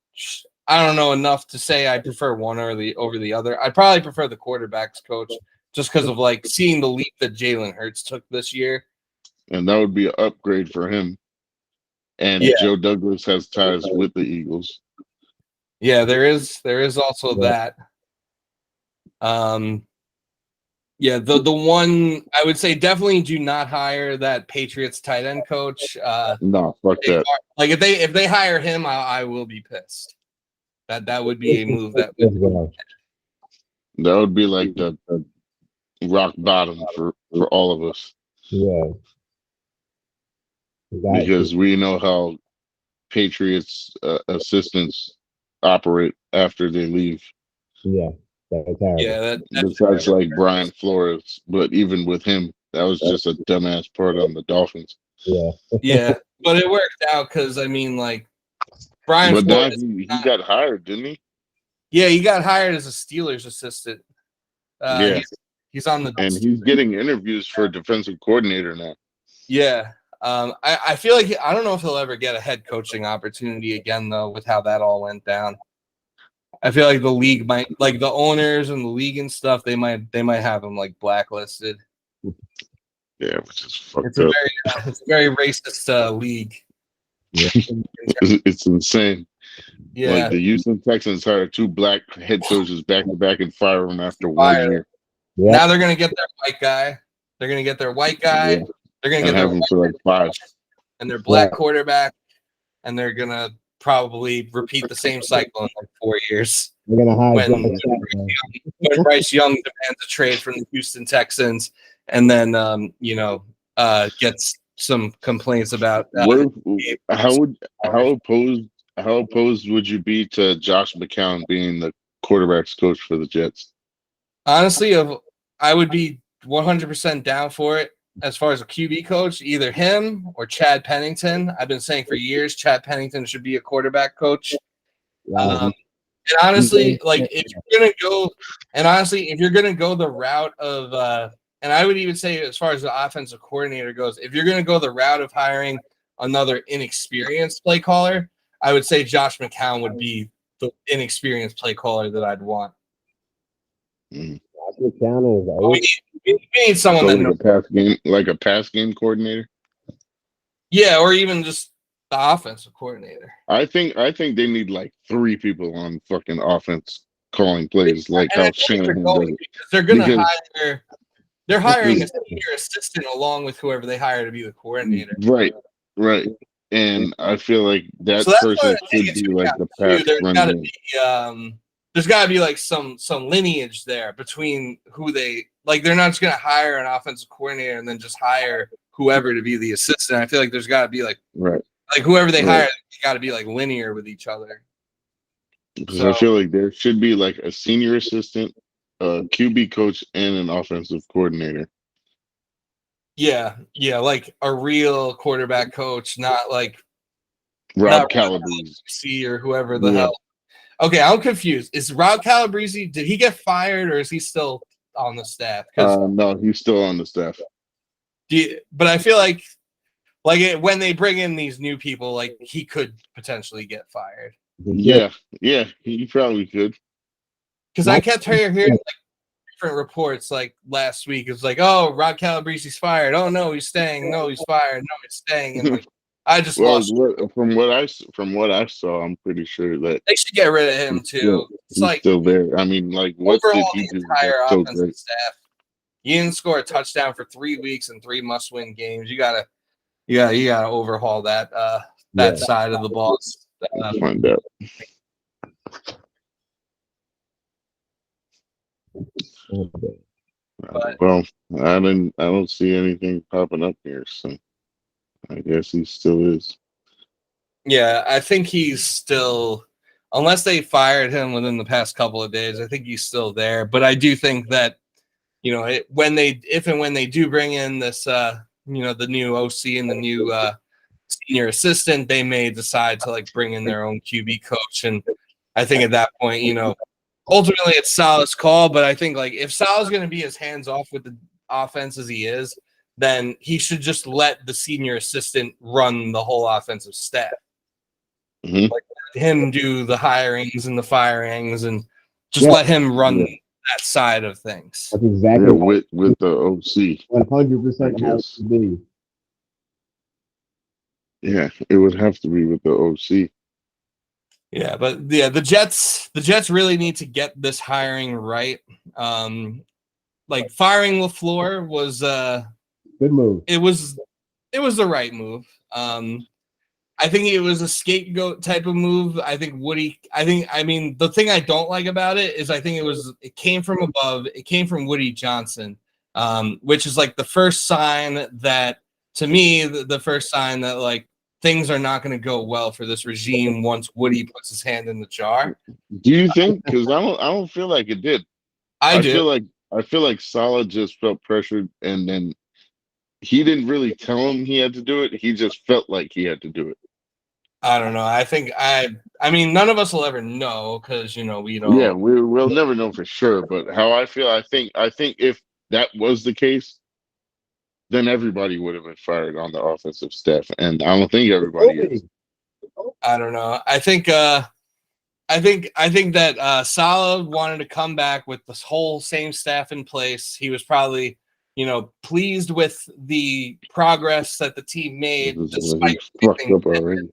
B: I don't know enough to say I prefer one over the other. I'd probably prefer the quarterbacks coach just because of like seeing the leap that Jalen Hurts took this year.
C: And that would be an upgrade for him. And
B: Yeah.
C: Joe Douglas has ties with the Eagles.
B: Yeah, there is also that. Yeah, the one I would say definitely do not hire that Patriots tight end coach.
C: No, fuck that.
B: Like if they hire him, I will be pissed. That would be a move that
C: would be like the rock bottom for all of us.
A: Yeah.
C: Because we know how Patriots assistants operate after they leave.
A: Yeah, that's terrible.
B: Yeah,
C: besides like Brian Flores, but even with him, that was just a dumbass part on the Dolphins.
A: Yeah.
B: Yeah, but it worked out because I mean, like Brian
C: But
B: Flores.
C: now he got hired, didn't he?
B: Yeah, he got hired as a Steelers assistant.
C: Yeah,
B: he's on the
C: and he's getting interviews for defensive coordinator now.
B: Yeah. I feel like I don't know if he'll ever get a head coaching opportunity again, though, with how that all went down. I feel like the league might, like the owners and the league and stuff, they might have him like blacklisted.
C: Yeah, which is fucked
B: It's
C: up.
B: It's a very racist league.
A: Yeah.
C: It's insane.
B: Yeah.
C: Like the Houston Texans hired two black head coaches back to back and fire them after 1 year.
A: Yeah.
B: Now they're gonna get their white guy. They're gonna get their white guy.
C: Yeah.
B: They're gonna
C: And
B: get their
C: have them for like 5.
B: and their black quarterback, and they're gonna probably repeat the same cycle in like 4 years.
A: We're gonna hire
B: when Bryce Young demands a trade from the Houston Texans, and then gets some complaints about
C: how opposed would you be to Josh McCown being the quarterbacks coach for the Jets?
B: Honestly, I would be 100% down for it. As far as a QB coach, either him or Chad Pennington. I've been saying for years Chad Pennington should be a quarterback coach. And honestly, if you're gonna go the route of and I would even say as far as the offensive coordinator goes, if you're gonna go the route of hiring another inexperienced play caller, I would say Josh McCown would be the inexperienced play caller that I'd want. We need someone that knows.
C: A pass game coordinator.
B: Yeah, or even just the offensive coordinator.
C: I think they need like 3 people on fucking offense calling plays, like how Shanahan does it.
B: They're gonna hire. They're hiring a senior assistant along with whoever they hire to be the coordinator.
C: Right. And I feel like that person should be like the pass run game.
B: There's got to be like some lineage there between who they like. They're not just going to hire an offensive coordinator and then just hire whoever to be the assistant. I feel like there's got to be like whoever they hire, got to be like linear with each other.
C: Because I feel like there should be like a senior assistant, a QB coach, and an offensive coordinator.
B: Yeah, like a real quarterback coach, not like
C: Rob Calabrese
B: or whoever the hell. Okay, I'm confused. Is Rob Calabrese, did he get fired or is he still on the staff?
C: No, he's still on the staff.
B: But I feel like when they bring in these new people, like he could potentially get fired.
C: Yeah, he probably could.
B: Because I kept hearing like different reports like last week. It was like, oh, Rob Calabrese's fired. Oh no, he's staying. No, he's fired. No, he's staying. And like I just
C: Well,
B: lost.
C: from what I saw, I'm pretty sure that
B: They should get rid of him too. It's
C: he's
B: like
C: still there. I mean, like, what did
B: overhaul
C: he
B: the
C: do
B: entire
C: that's so
B: offensive
C: great?
B: staff. You didn't score a touchdown for 3 weeks and 3 must-win games. You gotta overhaul that side of the ball.
C: Let's find out. Well, I don't see anything popping up here, so I guess he still is.
B: Yeah, I think he's still, unless they fired him within the past couple of days, I think he's still there. But I do think that, if and when they do bring in this, the new OC and the new senior assistant, they may decide to like bring in their own QB coach. And I think at that point, ultimately it's Salah's call. But I think like if Salah's going to be as hands off with the offense as he is, then he should just let the senior assistant run the whole offensive staff.
C: Mm-hmm.
B: Like him do the hirings and the firings, and just let him run that side of things.
A: That's exactly
C: with the OC.
A: 100% how it should be.
C: Yeah, it would have to be with the OC.
B: Yeah, but the Jets really need to get this hiring right. Like firing LaFleur was
A: good move.
B: It was the right move. I think it was a scapegoat type of move. I think the thing I don't like about it is I think it came from above. It came from Woody Johnson, which is like the first sign that, to me, the first sign that like things are not going to go well for this regime once Woody puts his hand in the jar.
C: Do you think? Because I don't feel like it did. I feel like Salah just felt pressured, and then he didn't really tell him he had to do it. He just felt like he had to do it.
B: I don't know. I think I mean, none of us will ever know because we don't.
C: Yeah, we'll never know for sure. But how I feel, I think if that was the case, then everybody would have been fired on the offensive staff, and I don't think everybody is.
B: I don't know. I think that Salah wanted to come back with this whole same staff in place. He was probably, pleased with the progress that the team made, despite
C: fucked up already.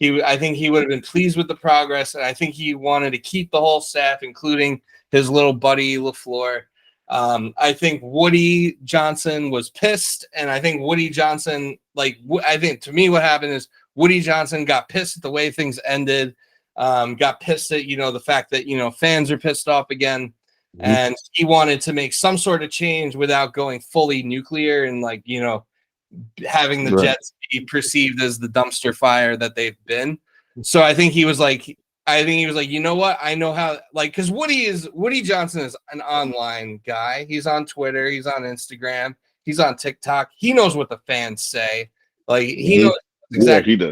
B: I think he would have been pleased with the progress, and I think he wanted to keep the whole staff, including his little buddy LaFleur. I think Woody Johnson was pissed, and I think Woody Johnson, I think to me what happened is Woody Johnson got pissed at the way things ended, got pissed at, the fact that, fans are pissed off again, and he wanted to make some sort of change without going fully nuclear and having the Jets be perceived as the dumpster fire that they've been. So I think he was like, you know what? I know how, because Woody Johnson is an online guy. He's on Twitter. He's on Instagram. He's on TikTok. He knows what the fans say. He knows exactly.
C: Yeah,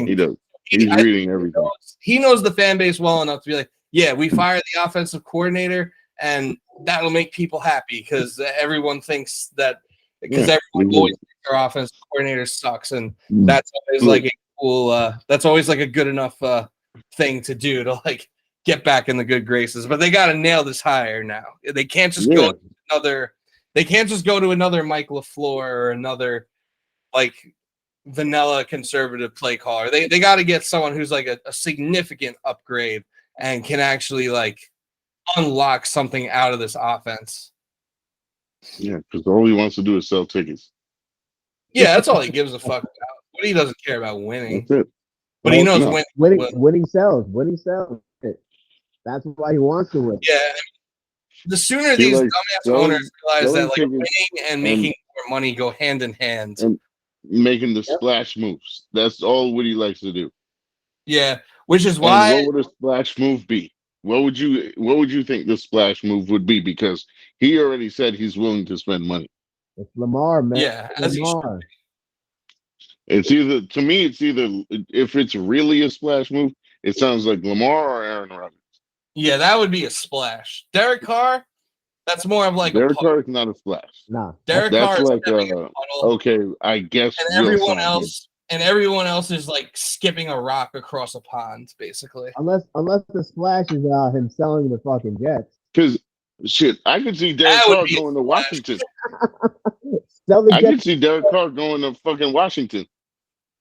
C: he does. He's reading everything.
B: He knows the fan base well enough to be like, yeah, we fired the offensive coordinator, and that'll make people happy because everyone thinks that everyone always thinks their offensive coordinator sucks, and that's always like a cool. That's always like a good enough thing to do to get back in the good graces. But they got to nail this hire now. They can't just go to another. They can't just go to another Mike LaFleur or another vanilla conservative play caller. They got to get someone who's a significant upgrade and can actually unlock something out of this offense.
C: Yeah, because all he wants to do is sell tickets.
B: Yeah, that's all he gives a fuck about. But he doesn't care about winning.
C: That's it.
B: But he knows
A: winning sells. Winning sells. That's why he wants to win.
B: Yeah. The sooner these dumbass owners realize that winning and making more money go hand in hand.
C: And making the splash moves. That's all Woody likes to do.
B: Yeah, which is why.
C: And what would a splash move be? What would you think the splash move would be? Because he already said he's willing to spend money.
A: It's Lamar, man.
B: Yeah,
A: Lamar.
C: It's either if it's really a splash move, it sounds like Lamar or Aaron Rodgers.
B: Yeah, that would be a splash. Derek Carr, that's more of
C: Derek Carr is not a splash.
A: Nah.
B: Derek Carr is
C: okay, I guess.
B: And everyone else is skipping a rock across a pond, basically.
A: Unless the splash is him selling the fucking Jets.
C: Because shit, I could see Derek Carr going to Washington.
A: I
C: could see Derek Carr going to fucking Washington.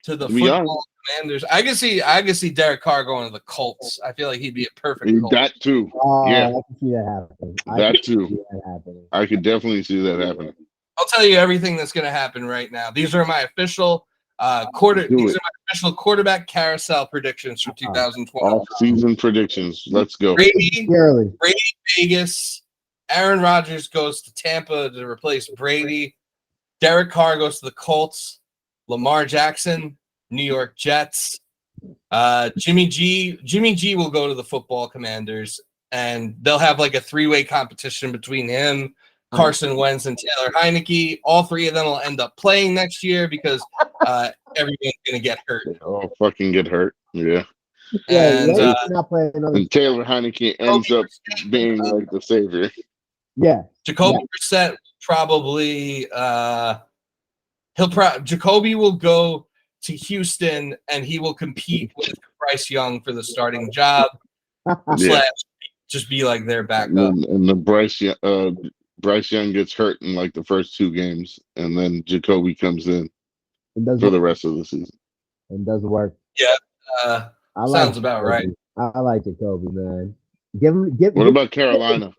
B: to the
C: To be honest,
B: football Commanders. I can see Derek Carr going to the Colts. I feel like he'd be a perfect Colt.
C: that too.
A: I
C: Yeah,
A: can see that happening.
C: that too.
A: See that happening.
C: I could definitely see that happening.
B: I'll tell you everything that's going to happen right now. These are my official official quarterback carousel predictions for 2020.
C: Off-season predictions. Let's go.
B: Brady,
A: Early.
B: Vegas. Aaron Rodgers goes to Tampa to replace Brady. Derek Carr goes to the Colts. Lamar Jackson, New York Jets. Jimmy G will go to the football Commanders, and they'll have like a three-way competition between him, Carson Wentz, and Taylor Heineke. All three of them will end up playing next year because everyone's gonna get hurt.
C: They all fucking get hurt. Yeah.
B: And
A: not playing another.
C: And Taylor Heineke ends up being like the savior.
A: Yeah.
B: Jacoby Brissett probably Jacoby will go to Houston and he will compete with Bryce Young for the starting job.
C: Yeah.
B: Just be like their backup.
C: And the Bryce Young gets hurt in like the first two games, and then Jacoby comes in for the rest of the season.
A: And does work.
B: Yeah. Sounds about right.
A: I like Jacoby, man.
C: What about Carolina?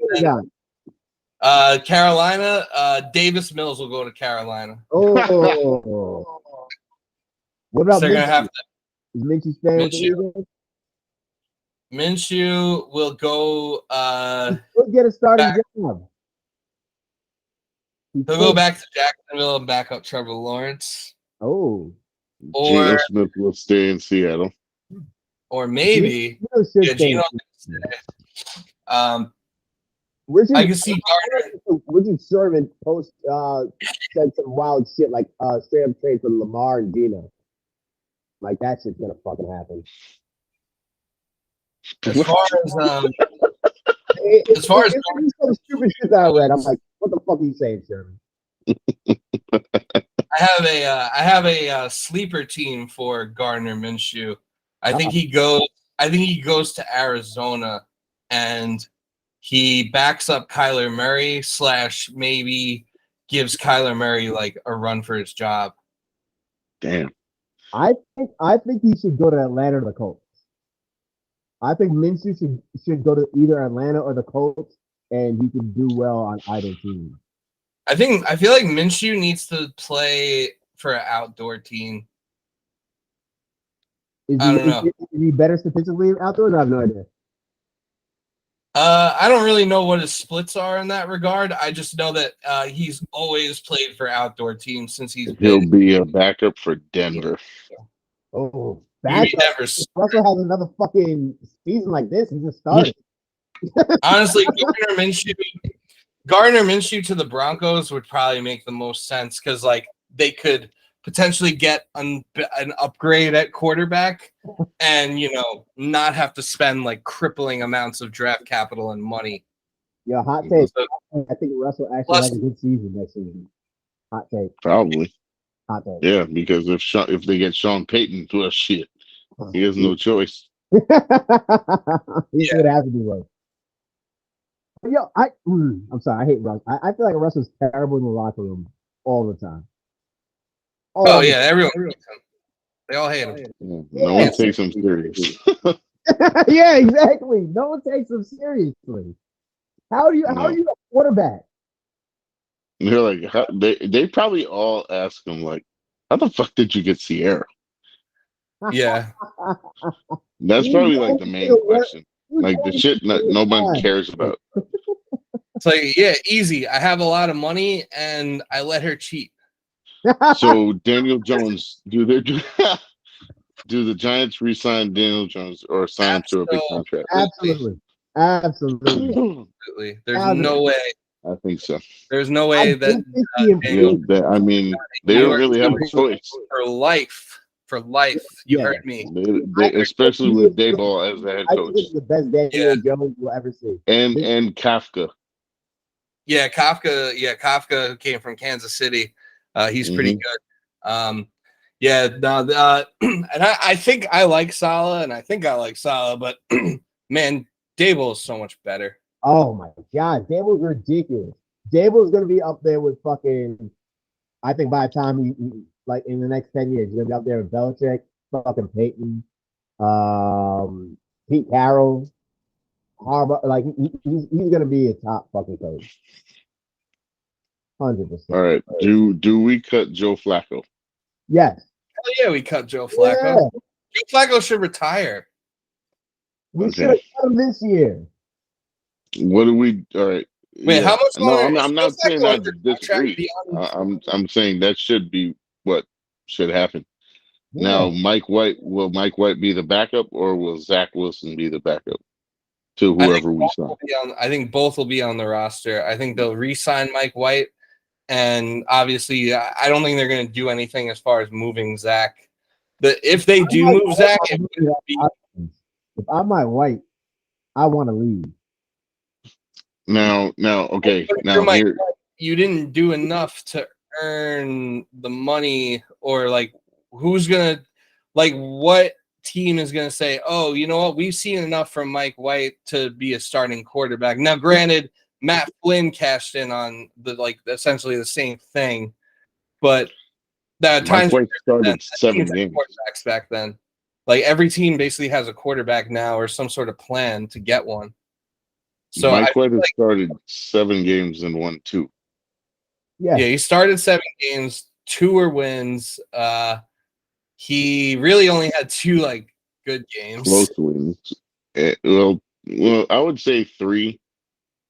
B: Carolina, Davis Mills will go to Carolina.
A: Oh. What about
B: they're
A: Minshew?
B: Gonna have to.
A: Is Minshew staying with the Eagles?
B: Minshew will go.
A: He'll get a starting job.
B: He'll go back to Jacksonville and back up Trevor Lawrence.
A: Oh.
C: Geno Smith will stay in Seattle.
B: Or maybe Geno. I can see Gardner.
A: Richard Sherman said some wild shit like straight up trade for Lamar and Geno. Like that shit's gonna fucking happen.
B: As far as
A: some stupid shit that I read, I'm like, what the fuck are you saying, Sherman?
B: I have a sleeper team for Gardner Minshew. I think he goes to Arizona and he backs up Kyler Murray / maybe gives Kyler Murray like a run for his job.
C: Damn.
A: I think he should go to Atlanta or the Colts. I think Minshew should go to either Atlanta or the Colts, and he can do well on either team.
B: I feel like Minshew needs to play for an outdoor team. I don't know.
A: Is he better statistically outdoors? I have no idea.
B: I don't really know what his splits are in that regard. I just know that he's always played for outdoor teams since
C: He'll be a backup for Denver.
A: Oh, backup. Russell has another fucking season like this. He just started.
B: Honestly, Gardner Minshew to the Broncos would probably make the most sense because like they could potentially get an upgrade at quarterback and, not have to spend like crippling amounts of draft capital and money.
A: Yeah, hot take. I think Russell actually has a good season next season. Hot take.
C: Probably.
A: Hot take.
C: Yeah, because if they get Sean Payton, well, shit, he has no choice.
A: He would have to do well. Yo, I'm sorry, I hate Russ. I feel like Russell's terrible in the locker room all the time.
B: Everyone hates him. They all hate him.
C: No one takes him serious.
A: Yeah, exactly. No one takes him seriously. How are you a quarterback?
C: They're like, they probably all ask him like, how the fuck did you get Sierra?
B: Yeah.
C: That's probably like the main question. Like the shit that nobody cares about.
B: It's like, yeah, easy. I have a lot of money and I let her cheat.
C: So Daniel Jones, do the Giants re-sign Daniel Jones or sign him to a big contract?
A: Absolutely.
B: There's no way.
C: I think so.
B: There's no way that.
C: They don't really have a choice.
B: For life. You heard me.
C: They especially with Dayball as the head coach.
A: This is the best Daniel Jones we'll ever see.
C: And Kafka.
B: Yeah, Kafka who came from Kansas City. He's pretty good. And I think I like Saleh, but man, Daboll is so much better.
A: Oh my God, Daboll's ridiculous. Daboll's gonna be up there with fucking. I think by the time like in the next 10 years. He's gonna be up there with Belichick, fucking Peyton, Pete Carroll, Harbaugh. Like he's gonna be a top fucking coach. 100%.
C: All right. Do we cut Joe Flacco?
A: Yes.
B: Hell yeah, we cut Joe Flacco.
A: Yeah.
B: Joe Flacco should retire.
A: We should have cut him this year.
C: What do we? All right.
B: Wait, how much longer?
C: No, I'm not saying I disagree.
B: Beyond...
C: I'm saying that should be what should happen.
A: Yeah.
C: Now, will Mike White be the backup, or will Zach Wilson be the backup to whoever we sign?
B: I think both will be on the roster. I think they'll re-sign Mike White, and obviously, I don't think they're going to do anything as far as moving Zach. But if they do move Zach,
A: if I'm Mike White, I want to leave.
C: Now, okay. Now,
B: Mike White, you didn't do enough to earn the money, or like, who's gonna, like, what team is gonna say, oh, you know what, we've seen enough from Mike White to be a starting quarterback. Now, granted, Matt Flynn cashed in on the, like, essentially the same thing, but that
C: Mike White started 7 games.
B: Quarterbacks back then, like every team basically has a quarterback now or some sort of plan to get one. So
C: Mike White has started 7 games and won 2.
B: Yeah, he started 7 games, 2 were wins. He really only had 2 like good games.
C: Close wins. Well, I would say 3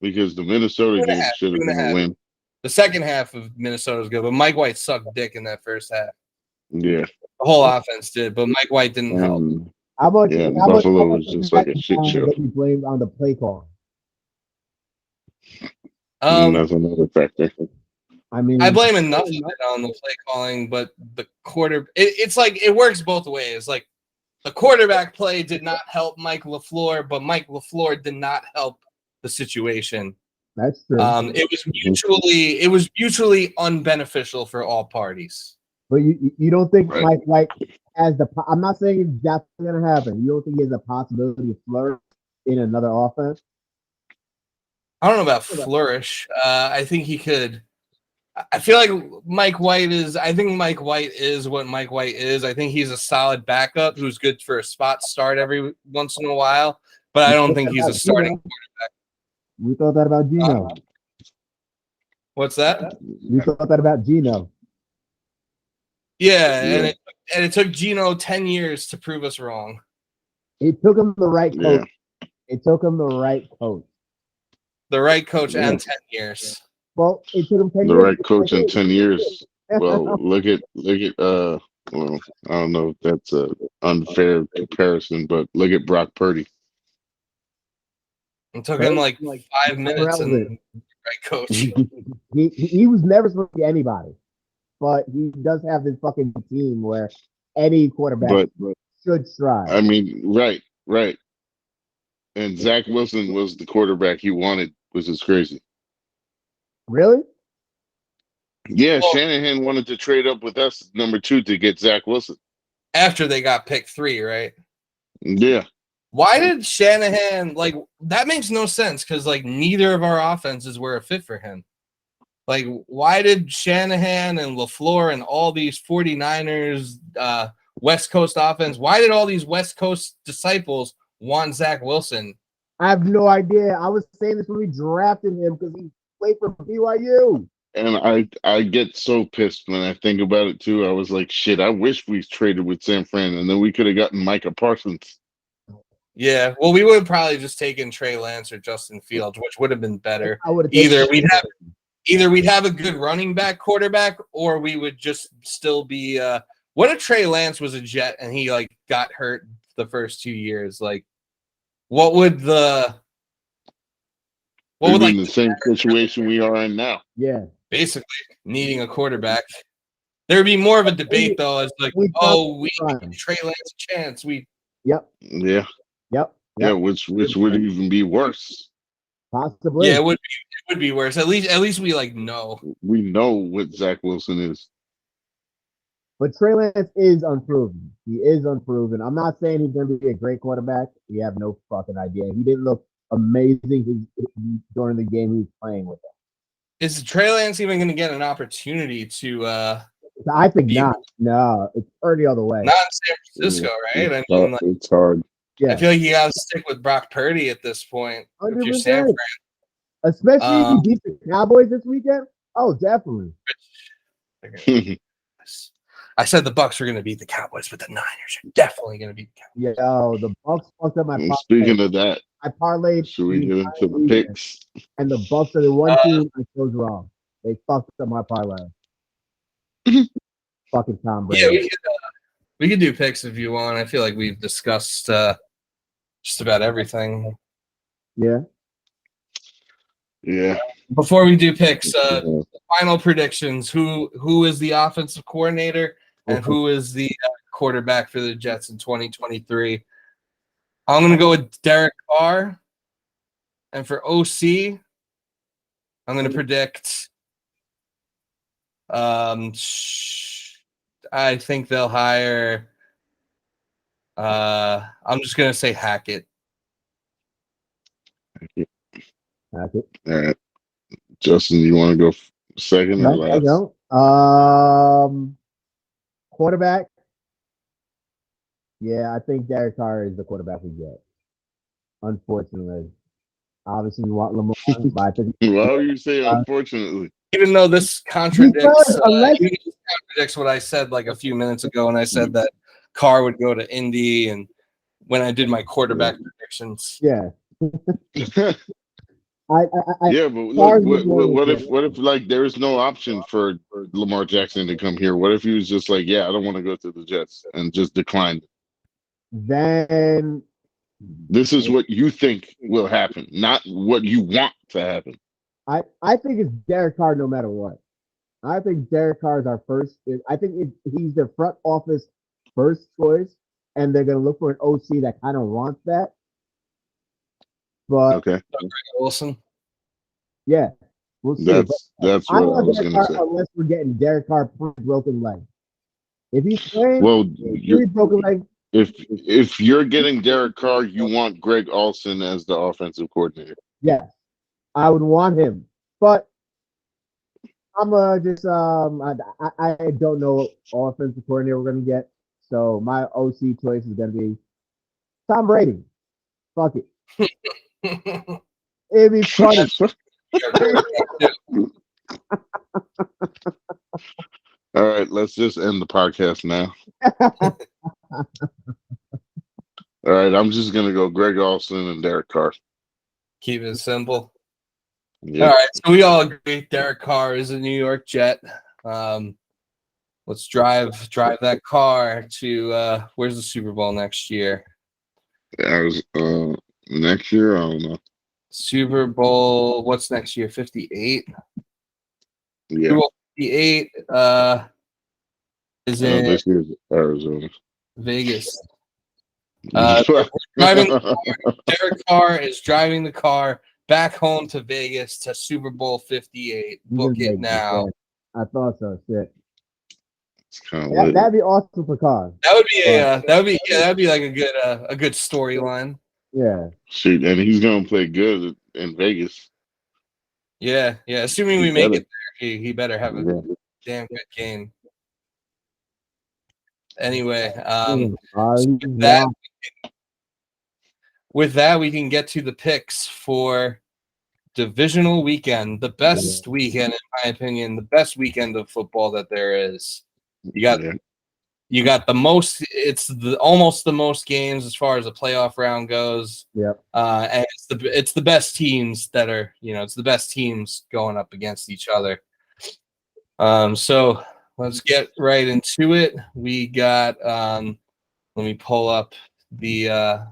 C: because the Minnesota game should have been a win.
B: The second half of Minnesota was good, but Mike White sucked dick in that first half.
C: Yeah,
B: the whole offense did, but Mike White didn't help.
C: Buffalo was just like a shit show.
A: He blamed on the play call.
C: That's another factor.
A: I mean,
B: I blame enough of it on the play calling, but the it's like it works both ways. Like the quarterback play did not help Mike LaFleur, but Mike LaFleur did not help the situation.
A: That's true.
B: It was mutually unbeneficial for all parties.
A: But you don't think Mike White has the? I'm not saying it's definitely going to happen. You don't think he has a possibility of flourish in another offense?
B: I don't know about flourish. I think he could. I feel like Mike White is. I think Mike White is what Mike White is. I think he's a solid backup who's good for a spot start every once in a while. But I don't think he's a starting quarterback.
A: We thought that about Gino.
B: What's that?
A: You thought that about Gino.
B: Yeah, and it took Gino 10 years to prove us wrong.
A: It took him the right coach. Yeah. It took him the right coach.
B: The right coach and 10 years.
A: Well, it took him 10 years.
C: The right coach in 10 years. Well, look at well, I don't know if that's an unfair comparison, but look at Brock Purdy.
B: It took him like 5 minutes and the right coach.
A: he was never supposed to be anybody. But he does have this fucking team where any quarterback should strive.
C: I mean, right. And Zach Wilson was the quarterback he wanted, which is crazy.
A: Really?
C: Yeah, well, Shanahan wanted to trade up with us, number 2, to get Zach Wilson.
B: After they got pick 3, right?
C: Yeah.
B: Why did Shanahan, like, that makes no sense because, like, neither of our offenses were a fit for him. Like, why did Shanahan and LaFleur and all these 49ers, West Coast offense, why did all these West Coast disciples want Zach Wilson?
A: I have no idea. I was saying this when we drafted him because he played for BYU.
C: And I get so pissed when I think about it, too. I was like, shit, I wish we traded with San Fran, and then we could have gotten Micah Parsons.
B: Yeah, well, we would have probably just taken Trey Lance or Justin Fields, which would have been better. Either we'd have a good running back quarterback, or we would just still be what if Trey Lance was a Jet and he like got hurt the first 2 years? Like what would the
C: the same situation we are in now?
A: Yeah.
B: Basically needing a quarterback. There would be more of a debate though, as like, we give Trey Lance a chance.
A: Yep.
C: Yeah.
A: Yep.
C: Yeah, which would even be worse.
A: Possibly.
B: Yeah, it would be worse. At least we like know.
C: We know what Zach Wilson is.
A: But Trey Lance is unproven. He is unproven. I'm not saying he's going to be a great quarterback. We have no fucking idea. He didn't look amazing during the game he was playing with them.
B: Is Trey Lance even going to get an opportunity to
A: I think not. No, it's Purdy all the way.
B: Not in San Francisco, right? I mean, like,
C: it's hard.
A: Yeah,
B: I feel like you got to stick with Brock Purdy at this point if you're San
A: 100%. Especially if
B: Fran.
A: he beats the Cowboys this weekend. Oh, definitely.
B: I said the Bucks are going to beat the Cowboys, but the Niners are definitely going to beat the Cowboys.
A: Yo, the Bucks fucked up my parlay.
C: Speaking of that,
A: I parlayed.
C: should we get into the picks?
A: And the Bucks are the one team I chose wrong. They fucked up my parlay. Fucking Tom Brady.
B: Yeah, we could do picks if you want. I feel like we've discussed just about everything.
A: Yeah.
C: Yeah.
B: Before we do picks, final predictions. Who is the offensive coordinator and who is the quarterback for the Jets in 2023? I'm going to go with Derek Carr. And for OC, I'm going to predict I think they'll hire I'm just going to say Hackett.
A: Hackett.
C: All right. Justin, you want to go second or last?
A: I don't. Quarterback. Yeah, I think Derek Carr is the quarterback we get. Unfortunately. Obviously, we want Lamar, but I think.
C: Why would you say unfortunately?
B: Even though this contradicts what I said like a few minutes ago, and I said that Carr would go to Indy, and when I did my quarterback predictions.
A: Yeah.
C: Yeah, but look, what if like there is no option for Lamar Jackson to come here? What if he was just like, yeah, I don't want to go to the Jets and just declined?
A: Then
C: this is what you think will happen, not what you want to happen.
A: I think it's Derek Carr no matter what. I think Derek Carr is our first. I think he's their front office first choice, and they're going to look for an OC that kind of wants that. But
C: okay,
B: Wilson.
A: Yeah, we'll see.
C: That's what I was going to say.
A: Unless we're getting Derek Carr broken leg. If he's playing, broken leg.
C: If you're getting Derek Carr, you want Greg Olsen as the offensive coordinator.
A: Yes, I would want him, but I'm just I don't know what offensive coordinator we're gonna get. So my OC choice is gonna be Tom Brady. Fuck it. It'd be funny.
C: All right, let's just end the podcast now. All right, I'm just gonna go Greg Olsen and Derek Carr.
B: Keep it simple.
C: Yep.
B: All right, so we all agree Derek Carr is a New York Jet. Let's drive that car to where's the Super Bowl next year?
C: Next year, I don't know.
B: Super Bowl, what's next year? 58?
C: Yeah.
B: Super Bowl 58 is in
C: this year's Arizona.
B: Vegas. Derek Carr is driving the car back home to Vegas to Super Bowl 58. Book it now.
A: I thought so. Shit.
C: That'd
A: be awesome for Carr.
B: That'd be like a good storyline.
A: Yeah.
C: Shoot, and he's gonna play good in Vegas.
B: Yeah. Assuming we make it there, he better have a damn good game. Anyway, with that, we can get to the picks for divisional weekend, the best weekend, in my opinion, the best weekend of football that there is. You got the most. It's almost the most games as far as a playoff round goes.
A: Yep.
B: And it's the best teams that are it's the best teams going up against each other. So let's get right into it. We got. Let me pull up the. I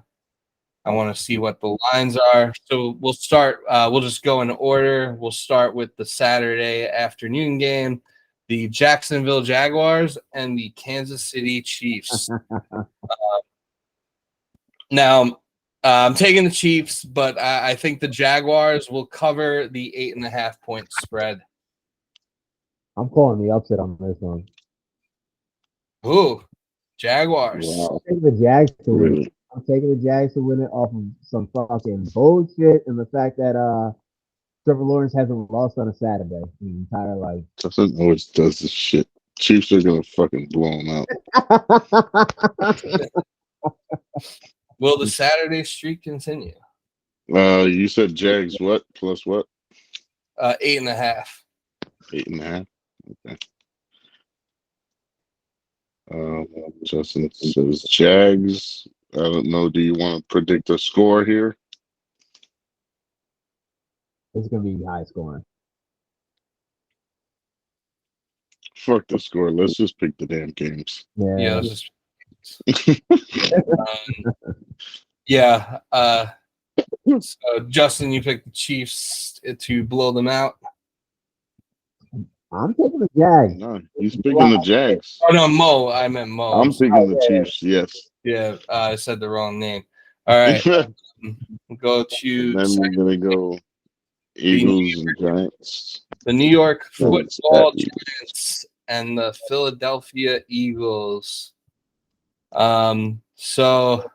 B: want to see what the lines are. So we'll start. We'll just go in order. We'll start with the Saturday afternoon game. The Jacksonville Jaguars and the Kansas City Chiefs. Now, I'm taking the Chiefs, but I think the Jaguars will cover the 8.5-point spread.
A: I'm calling the upset on this one.
B: Ooh, Jaguars.
C: Wow.
A: I'm taking the Jags to win it. I'm taking the Jags to win it off of some fucking bullshit and the fact that Trevor Lawrence hasn't lost on a Saturday his entire life.
C: Justin always does this shit. Chiefs are gonna fucking blow them out.
B: Will the Saturday streak continue?
C: You said Jags what plus what?
B: 8.5.
C: 8.5. Okay. Justin says Jags. I don't know. Do you want to predict a score here?
A: It's gonna be high scoring.
C: Fuck the score. Let's just pick the damn games.
B: Yeah. So Justin, you picked the Chiefs to blow them out.
A: I'm taking the Jags.
C: No, he's picking the Jags.
B: Oh no, Mo. I meant Mo.
C: I'm picking the Chiefs. Yes.
B: Yeah, I said the wrong name. All right. Go to.
C: And then we're gonna go Eagles and Giants.
B: The New York Football Giants and the Philadelphia Eagles. So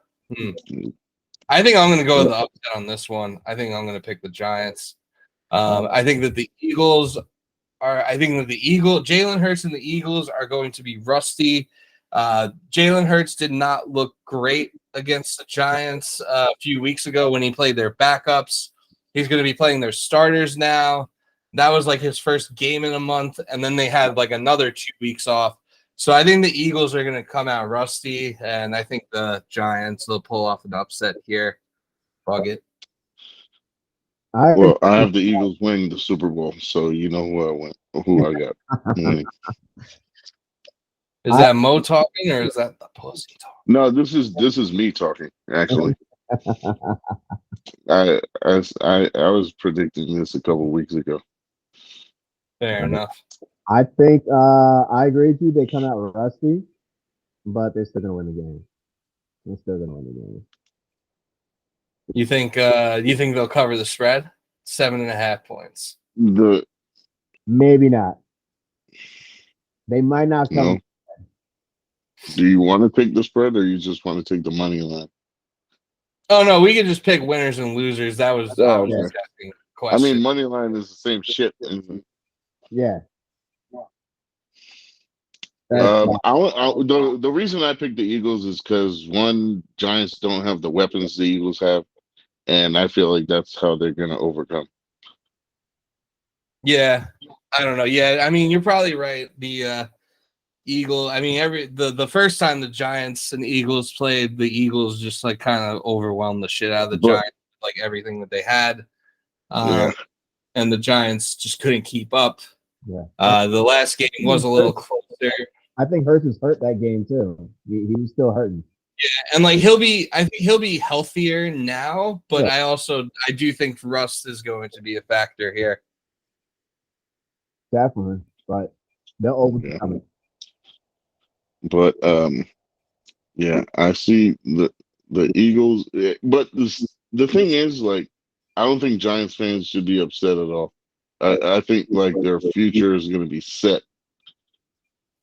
B: I think I'm going to go with the upset on this one. I think I'm going to pick the Giants. I think that the Eagles Jalen Hurts and the Eagles are going to be rusty. Jalen Hurts did not look great against the Giants a few weeks ago when he played their backups. He's going to be playing their starters now. That was like his first game in a month, and then they had like another 2 weeks off. So I think the Eagles are going to come out rusty, and I think the Giants will pull off an upset here. Bug it.
C: Well, I have the Eagles winning the Super Bowl, so you know who I got winning.
B: Is that Mo talking, or is that the pussy talking?
C: No, this is me talking. Actually, I was predicting this a couple weeks ago.
B: Fair enough.
A: I think I agree with you. They come out rusty, but they're still gonna win the game. They're still gonna win the game.
B: You think they'll cover the spread? 7.5 points.
A: Maybe not. They might not come.
C: No. Do you want to take the spread, or you just want to take the money line?
B: Oh no, we can just pick winners and losers. That was just asking question.
C: I mean, money line is the same shit.
A: Yeah.
C: The reason I picked the Eagles is because one, Giants don't have the weapons the Eagles have, and I feel like that's how they're gonna overcome.
B: Yeah, I don't know. Yeah, I mean, you're probably right. The the first time the Giants and Eagles played, the Eagles just like kind of overwhelmed the shit out of the Giants, like everything that they had. And the Giants just couldn't keep up.
A: Yeah.
B: The last game was a little closer.
A: I think Hurts was hurt that game too. He was still hurting.
B: Yeah, and like I think he'll be healthier now, but I do think rust is going to be a factor here.
A: Definitely, but they'll overcome it.
C: But I see the Eagles. But the thing is, like, I don't think Giants fans should be upset at all. I think like their future is going to be set.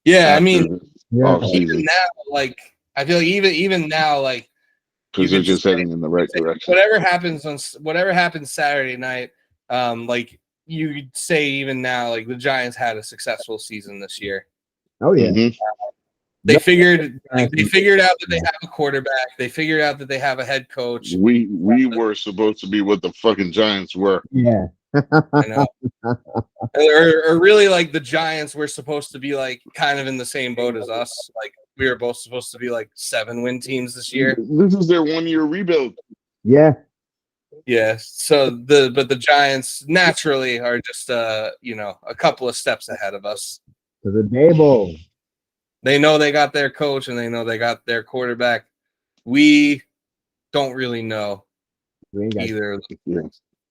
B: Yeah, I mean, even now, like I feel like even now, like
C: because they're just heading in the right direction.
B: Whatever happens Saturday night, like you could say even now, like the Giants had a successful season this year.
A: Oh yeah.
C: Mm-hmm.
B: They figured out that they have a quarterback. They figured out that they have a head coach.
C: We were supposed to be what the fucking Giants were.
A: Yeah.
B: I know. or really, like the Giants were supposed to be like kind of in the same boat as us. Like we were both supposed to be like 7-win teams this year.
C: This is their 1-year rebuild.
A: Yeah.
B: Yeah. So the Giants naturally are just a couple of steps ahead of us.
A: To the table.
B: They know they got their coach and they know they got their quarterback. We don't really know either.
C: Yeah.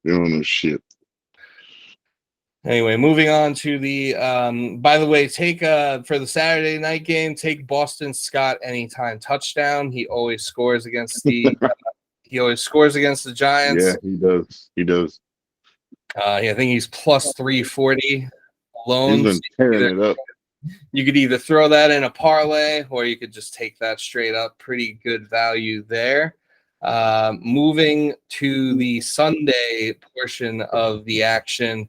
C: They don't know shit.
B: Anyway, moving on to the by the way, take for the Saturday night game, take Boston Scott anytime touchdown. He always scores against the Giants.
C: Yeah, he does.
B: I think he's plus 340 loans.
C: He's been tearing it up.
B: You could either throw that in a parlay or you could just take that straight up. Pretty good value there. Moving to the Sunday portion of the action,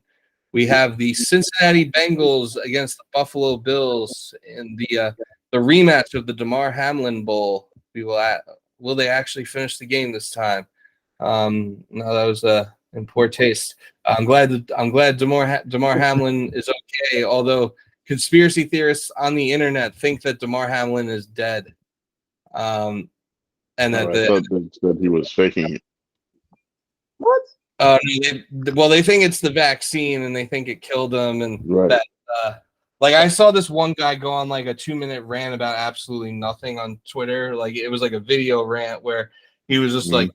B: we have the Cincinnati Bengals against the Buffalo Bills in the rematch of the DeMar Hamlin Bowl. Will they actually finish the game this time? No, that was in poor taste. I'm glad DeMar Hamlin is okay, although conspiracy theorists on the internet think that DeMar Hamlin is dead. And that
C: I thought they said he was faking it.
A: What?
B: They think it's the vaccine, and they think it killed him, and
C: Right.
B: that. Like I saw this one guy go on like a 2-minute rant about absolutely nothing on Twitter. Like it was like a video rant where he was just like,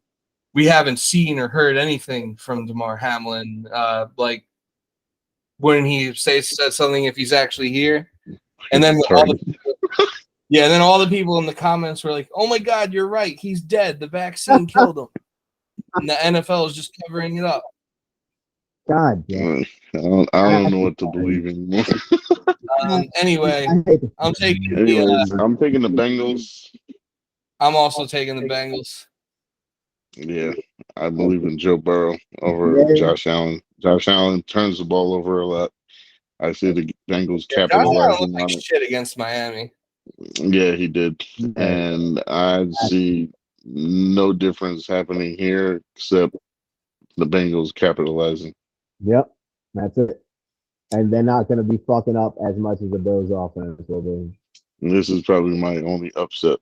B: "We haven't seen or heard anything from DeMar Hamlin. Like, wouldn't he said something if he's actually here?" And then all the people in the comments were like, "Oh my God, you're right. He's dead. The vaccine killed him." And the NFL is just covering it up.
A: God damn.
C: I don't know what to believe anymore.
B: Anyway, I'm taking
C: the Bengals.
B: I'm also taking the Bengals.
C: Yeah, I believe in Joe Burrow over Josh Allen. Josh Allen turns the ball over a lot. I see the Bengals capitalizing on it.
B: Shit against Miami.
C: Yeah, he did, and I see no difference happening here except the Bengals capitalizing.
A: Yep, that's it. And they're not going to be fucking up as much as the Bills offense will be.
C: And this is probably my only upset.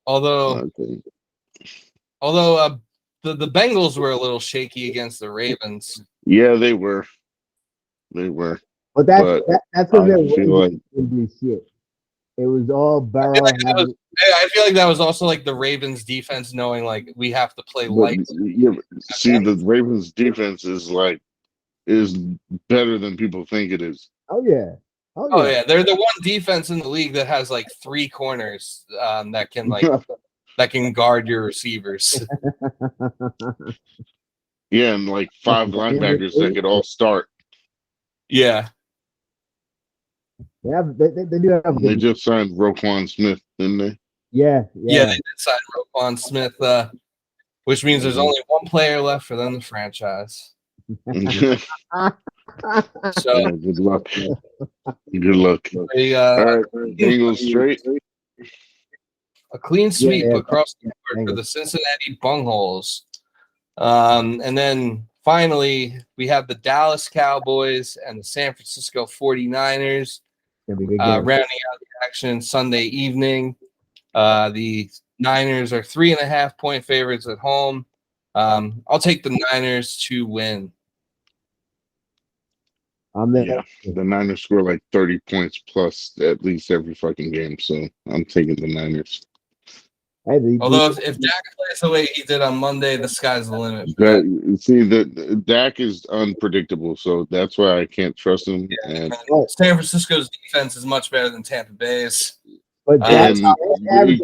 B: Although the Bengals were a little shaky against the Ravens.
C: Yeah, they were.
A: But that's because they
C: like
A: do shit. It was all Burrow.
B: I feel like that was also like the Ravens defense knowing like we have to play light.
C: Yeah, see, the Ravens defense is better than people think it is.
A: Oh yeah.
B: They're the one defense in the league that has like 3 corners that can guard your receivers.
C: Yeah, and like 5 linebackers that could all start.
B: Yeah.
A: Yeah, they do have.
C: They just signed Roquan Smith, didn't they?
A: Yeah,
B: they did sign Roquan Smith, which means there's only one player left for them to franchise. So
C: good luck. Good luck. All right, Bengals straight.
B: A clean sweep across the board for the Cincinnati Bungholes. And then finally, we have the Dallas Cowboys and the San Francisco 49ers rounding out the action Sunday evening. The Niners are 3.5-point favorites at home. I'll take the Niners to win.
C: The Niners score like 30 points plus at least every fucking game, so I'm taking the Niners.
B: Although if Dak plays the way he did on Monday, the sky's the limit.
C: See, the Dak is unpredictable, so that's why I can't trust him.
B: Yeah, and San Francisco's defense is much better than Tampa Bay's.
A: But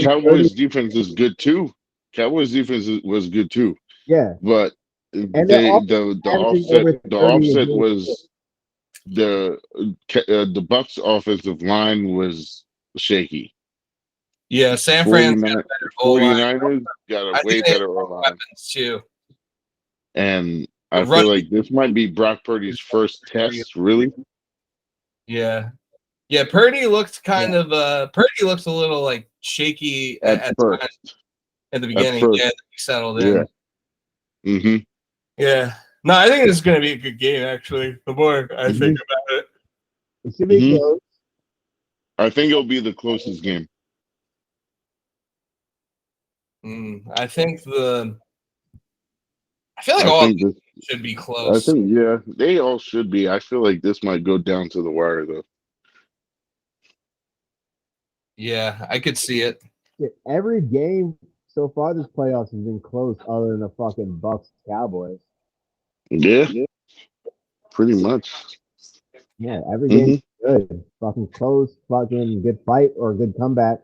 C: Cowboys' defense is good too. Cowboys' defense was good too.
A: Yeah,
C: but the offset was the Bucs' offensive line was shaky.
B: Yeah, San Fran's got a better O-line.
C: 49ers got a way better O-line.
B: Weapons too.
C: And I feel like this might be Brock Purdy's first test, really.
B: Yeah. Yeah, Purdy looked Purdy looked a little like shaky at first. At the beginning. Yeah, he settled in.
C: Yeah. Mm-hmm.
B: Yeah. No, I think it's gonna be a good game actually. The more I think about it.
A: It should be close.
C: I think it'll be the closest game.
B: I feel like all of them should be close.
C: I think they all should be. I feel like this might go down to the wire though.
B: Yeah, I could see it.
A: Every game so far this playoffs has been close, other than the fucking Bucs Cowboys.
C: Yeah, pretty much.
A: Yeah, every game is good, fucking close, fucking good fight or good comeback.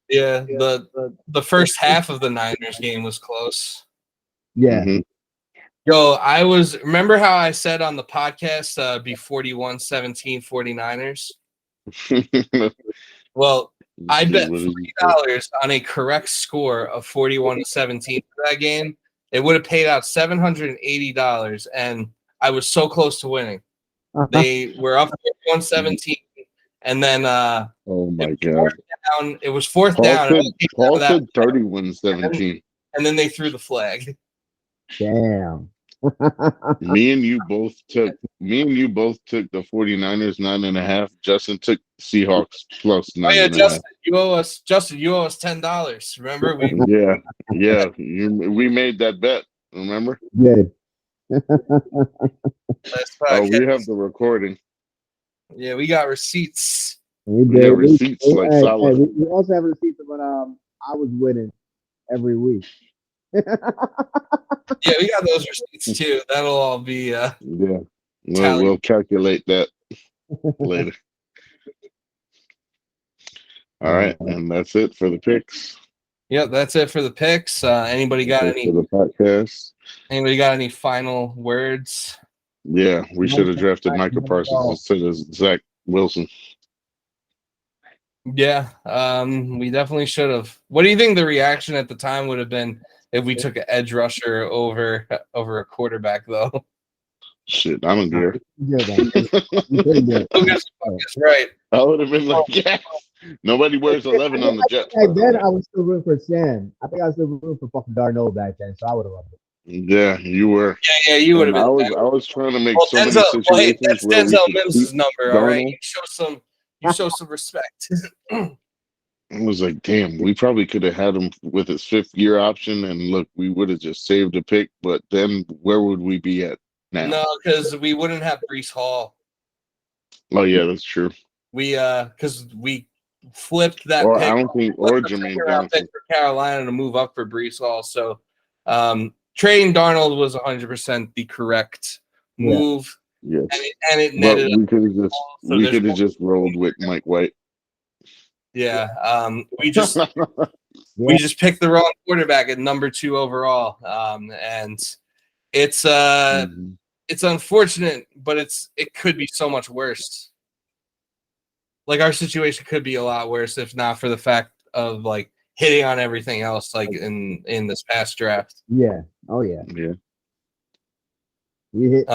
B: Yeah, the first half of the Niners game was close.
A: Yeah.
B: Yo, remember how I said on the podcast be 41-17 49ers? Well, I bet $40 on a correct score of 41-17 for that game. It would have paid out $780, and I was so close to winning. They were up 117, and then
C: Oh my
B: it was
C: god.
B: fourth down. It was fourth down.
C: Paul said 31-17.
B: And then they threw the flag.
A: Damn.
C: Me and you both took the 49ers 9.5. Justin took Seahawks plus
B: Oh yeah,
C: 9.5.
B: Justin, you owe us $10. Remember we?
C: Yeah. We made that bet. Remember?
A: Good.
B: Last
C: Oh, we
B: podcast.
C: have the recording.
B: Yeah, we got receipts.
A: We
C: We got receipts like solid.
A: we also have receipts of when I was winning every week.
B: Yeah, we got those receipts too. That'll all be
C: Yeah. We'll calculate that later. All right, and that's it for the picks.
B: Yep, that's it for the picks. Anybody got any
C: for the podcast?
B: Anybody got any final words?
C: Yeah, we should have drafted Micah Parsons instead of Zach Wilson.
B: Yeah, we definitely should have. What do you think the reaction at the time would have been if we took an edge rusher over a quarterback, though?
C: Shit, I don't care.
B: Right.
C: I would have been like, yeah. Nobody wears 11 on the Jets.
A: Back then, I was still rooting for Sam. I think I was still rooting for fucking Darnold back then, so I would have loved it.
C: Yeah, you were.
B: Yeah, you would have been.
C: I was trying to make so
B: Denzel,
C: many situations
B: that's
C: where
B: Denzel
C: we
B: Mims' number, all right?
C: Darnold.
B: You show some respect.
C: I was like, damn, we probably could have had him with his 5th-year option, and look, we would have just saved a pick, but then where would we be at now?
B: No, because we wouldn't have Breece Hall.
C: Oh, yeah, that's true.
B: Because we flipped that
C: Or
B: pick.
C: I don't think, or Jermaine Johnson.
B: For Carolina to move up for Breece Hall. So trading Darnold was 100% the correct move.
C: Yes.
B: And it netted.
C: We could have just rolled with Mike White.
B: Yeah. We just picked the wrong quarterback at number 2 overall. And it's it's unfortunate, but it could be so much worse. Like our situation could be a lot worse if not for the fact of like hitting on everything else, like in this past draft.
A: Yeah. Oh yeah.
C: Yeah.
A: We hit.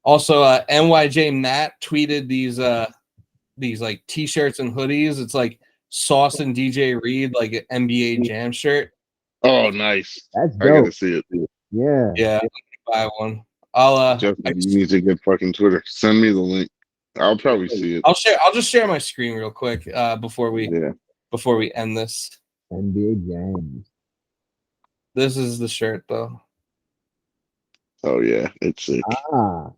B: Also, NYJ Matt tweeted these like t-shirts and hoodies. It's like Sauce and DJ Reed, like an NBA Jam shirt.
C: Oh, nice.
A: That's
C: dope. I gotta see it.
A: Yeah.
B: Yeah. Buy one. I'll
C: Jeff, you need to get fucking Twitter. Send me the link. I'll probably see it.
B: I'll just share my screen real quick before we end this.
A: NBA Jams.
B: This is the shirt though.
C: Oh yeah, it's sick.
B: Yeah,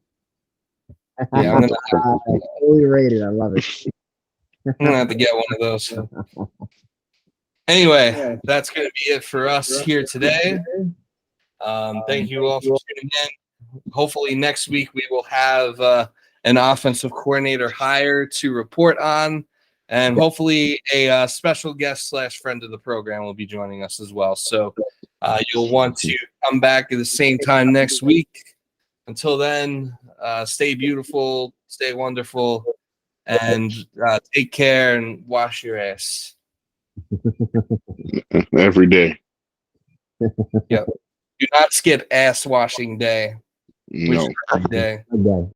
B: I'm gonna
A: fully rated. I love it.
B: I'm gonna have to get one of those. Anyway, that's gonna be it for us here today. Thank you all for tuning in. Hopefully next week we will have an offensive coordinator hire to report on, and hopefully a special guest / friend of the program will be joining us as well. So you'll want to come back at the same time next week. Until then, stay beautiful, stay wonderful, and take care and wash your ass.
C: Every day.
B: Yep. Do not skip ass washing day.
C: No.
B: Which day.
A: Okay.